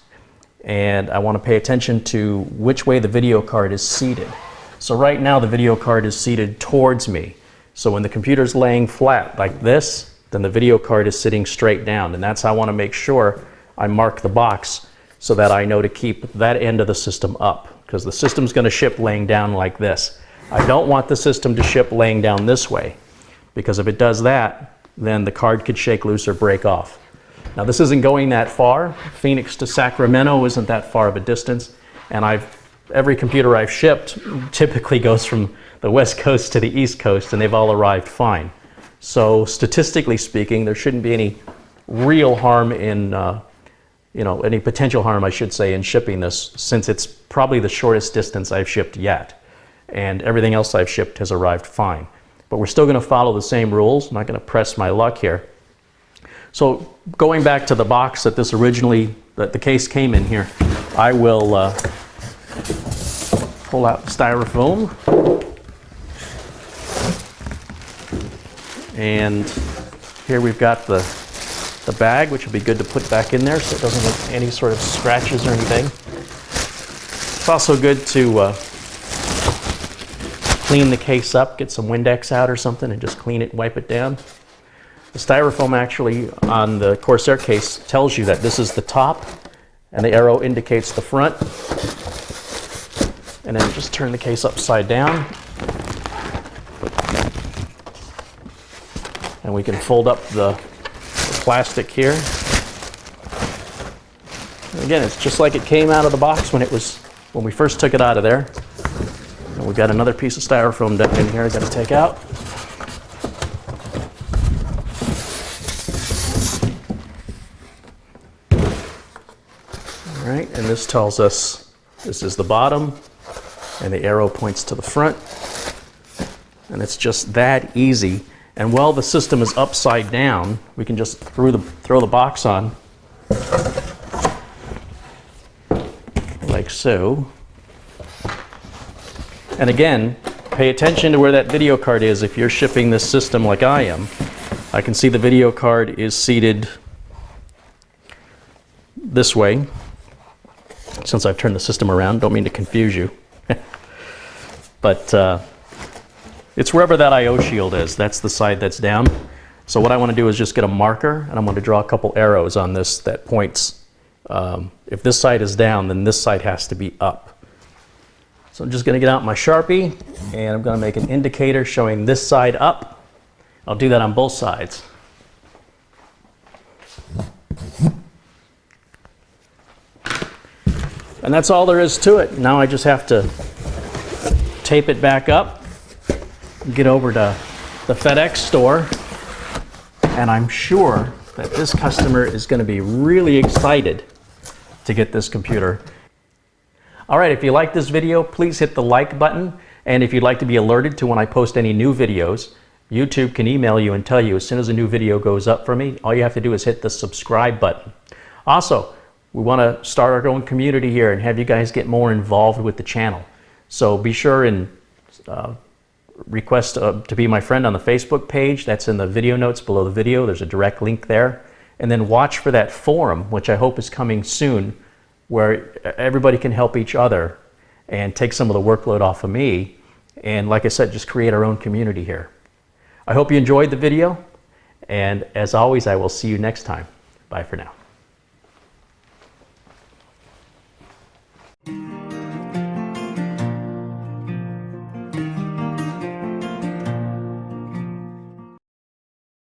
and I want to pay attention to which way the video card is seated. So right now the video card is seated towards me. So when the computer's laying flat like this, then the video card is sitting straight down, and that's how I want to make sure I mark the box so that I know to keep that end of the system up, because the system's going to ship laying down like this. I don't want the system to ship laying down this way, because if it does that, then the card could shake loose or break off. Now this isn't going that far. Phoenix to Sacramento isn't that far of a distance, and every computer I've shipped typically goes from the West Coast to the East Coast, and they've all arrived fine. So statistically speaking, there shouldn't be any real harm in, any potential harm, I should say, in shipping this, since it's probably the shortest distance I've shipped yet. And everything else I've shipped has arrived fine. But we're still going to follow the same rules. I'm not going to press my luck here. So going back to the box that that the case came in here, I will pull out the styrofoam. And here we've got the bag, which will be good to put back in there so it doesn't have any sort of scratches or anything. It's also good to clean the case up, get some Windex out or something and just clean it, wipe it down. The styrofoam actually on the Corsair case tells you that this is the top, and the arrow indicates the front. And then just turn the case upside down. And we can fold up the plastic here. And again, it's just like it came out of the box when we first took it out of there. And we've got another piece of styrofoam down in here I got to take out. All right, and this tells us this is the bottom, and the arrow points to the front. And it's just that easy. And while the system is upside down, we can just throw the box on like so. And again, pay attention to where that video card is if you're shipping this system like I am. I can see the video card is seated this way. Since I've turned the system around, don't mean to confuse you. But it's wherever that I/O shield is. That's the side that's down. So what I want to do is just get a marker, and I'm going to draw a couple arrows on this that points. If this side is down, then this side has to be up. So I'm just going to get out my Sharpie, and I'm going to make an indicator showing this side up. I'll do that on both sides. And that's all there is to it. Now I just have to tape it back up, get over to the FedEx store, and I'm sure that this customer is going to be really excited to get this computer. All right, if you like this video, please hit the like button, and if you'd like to be alerted to when I post any new videos, YouTube can email you and tell you as soon as a new video goes up for me. All you have to do is hit the subscribe button. Also, we want to start our own community here and have you guys get more involved with the channel. So be sure and request to be my friend on the Facebook page. That's in the video notes below the video. There's a direct link there. And then watch for that forum, which I hope is coming soon, where everybody can help each other and take some of the workload off of me. And like I said, just create our own community here. I hope you enjoyed the video. And as always, I will see you next time. Bye for now.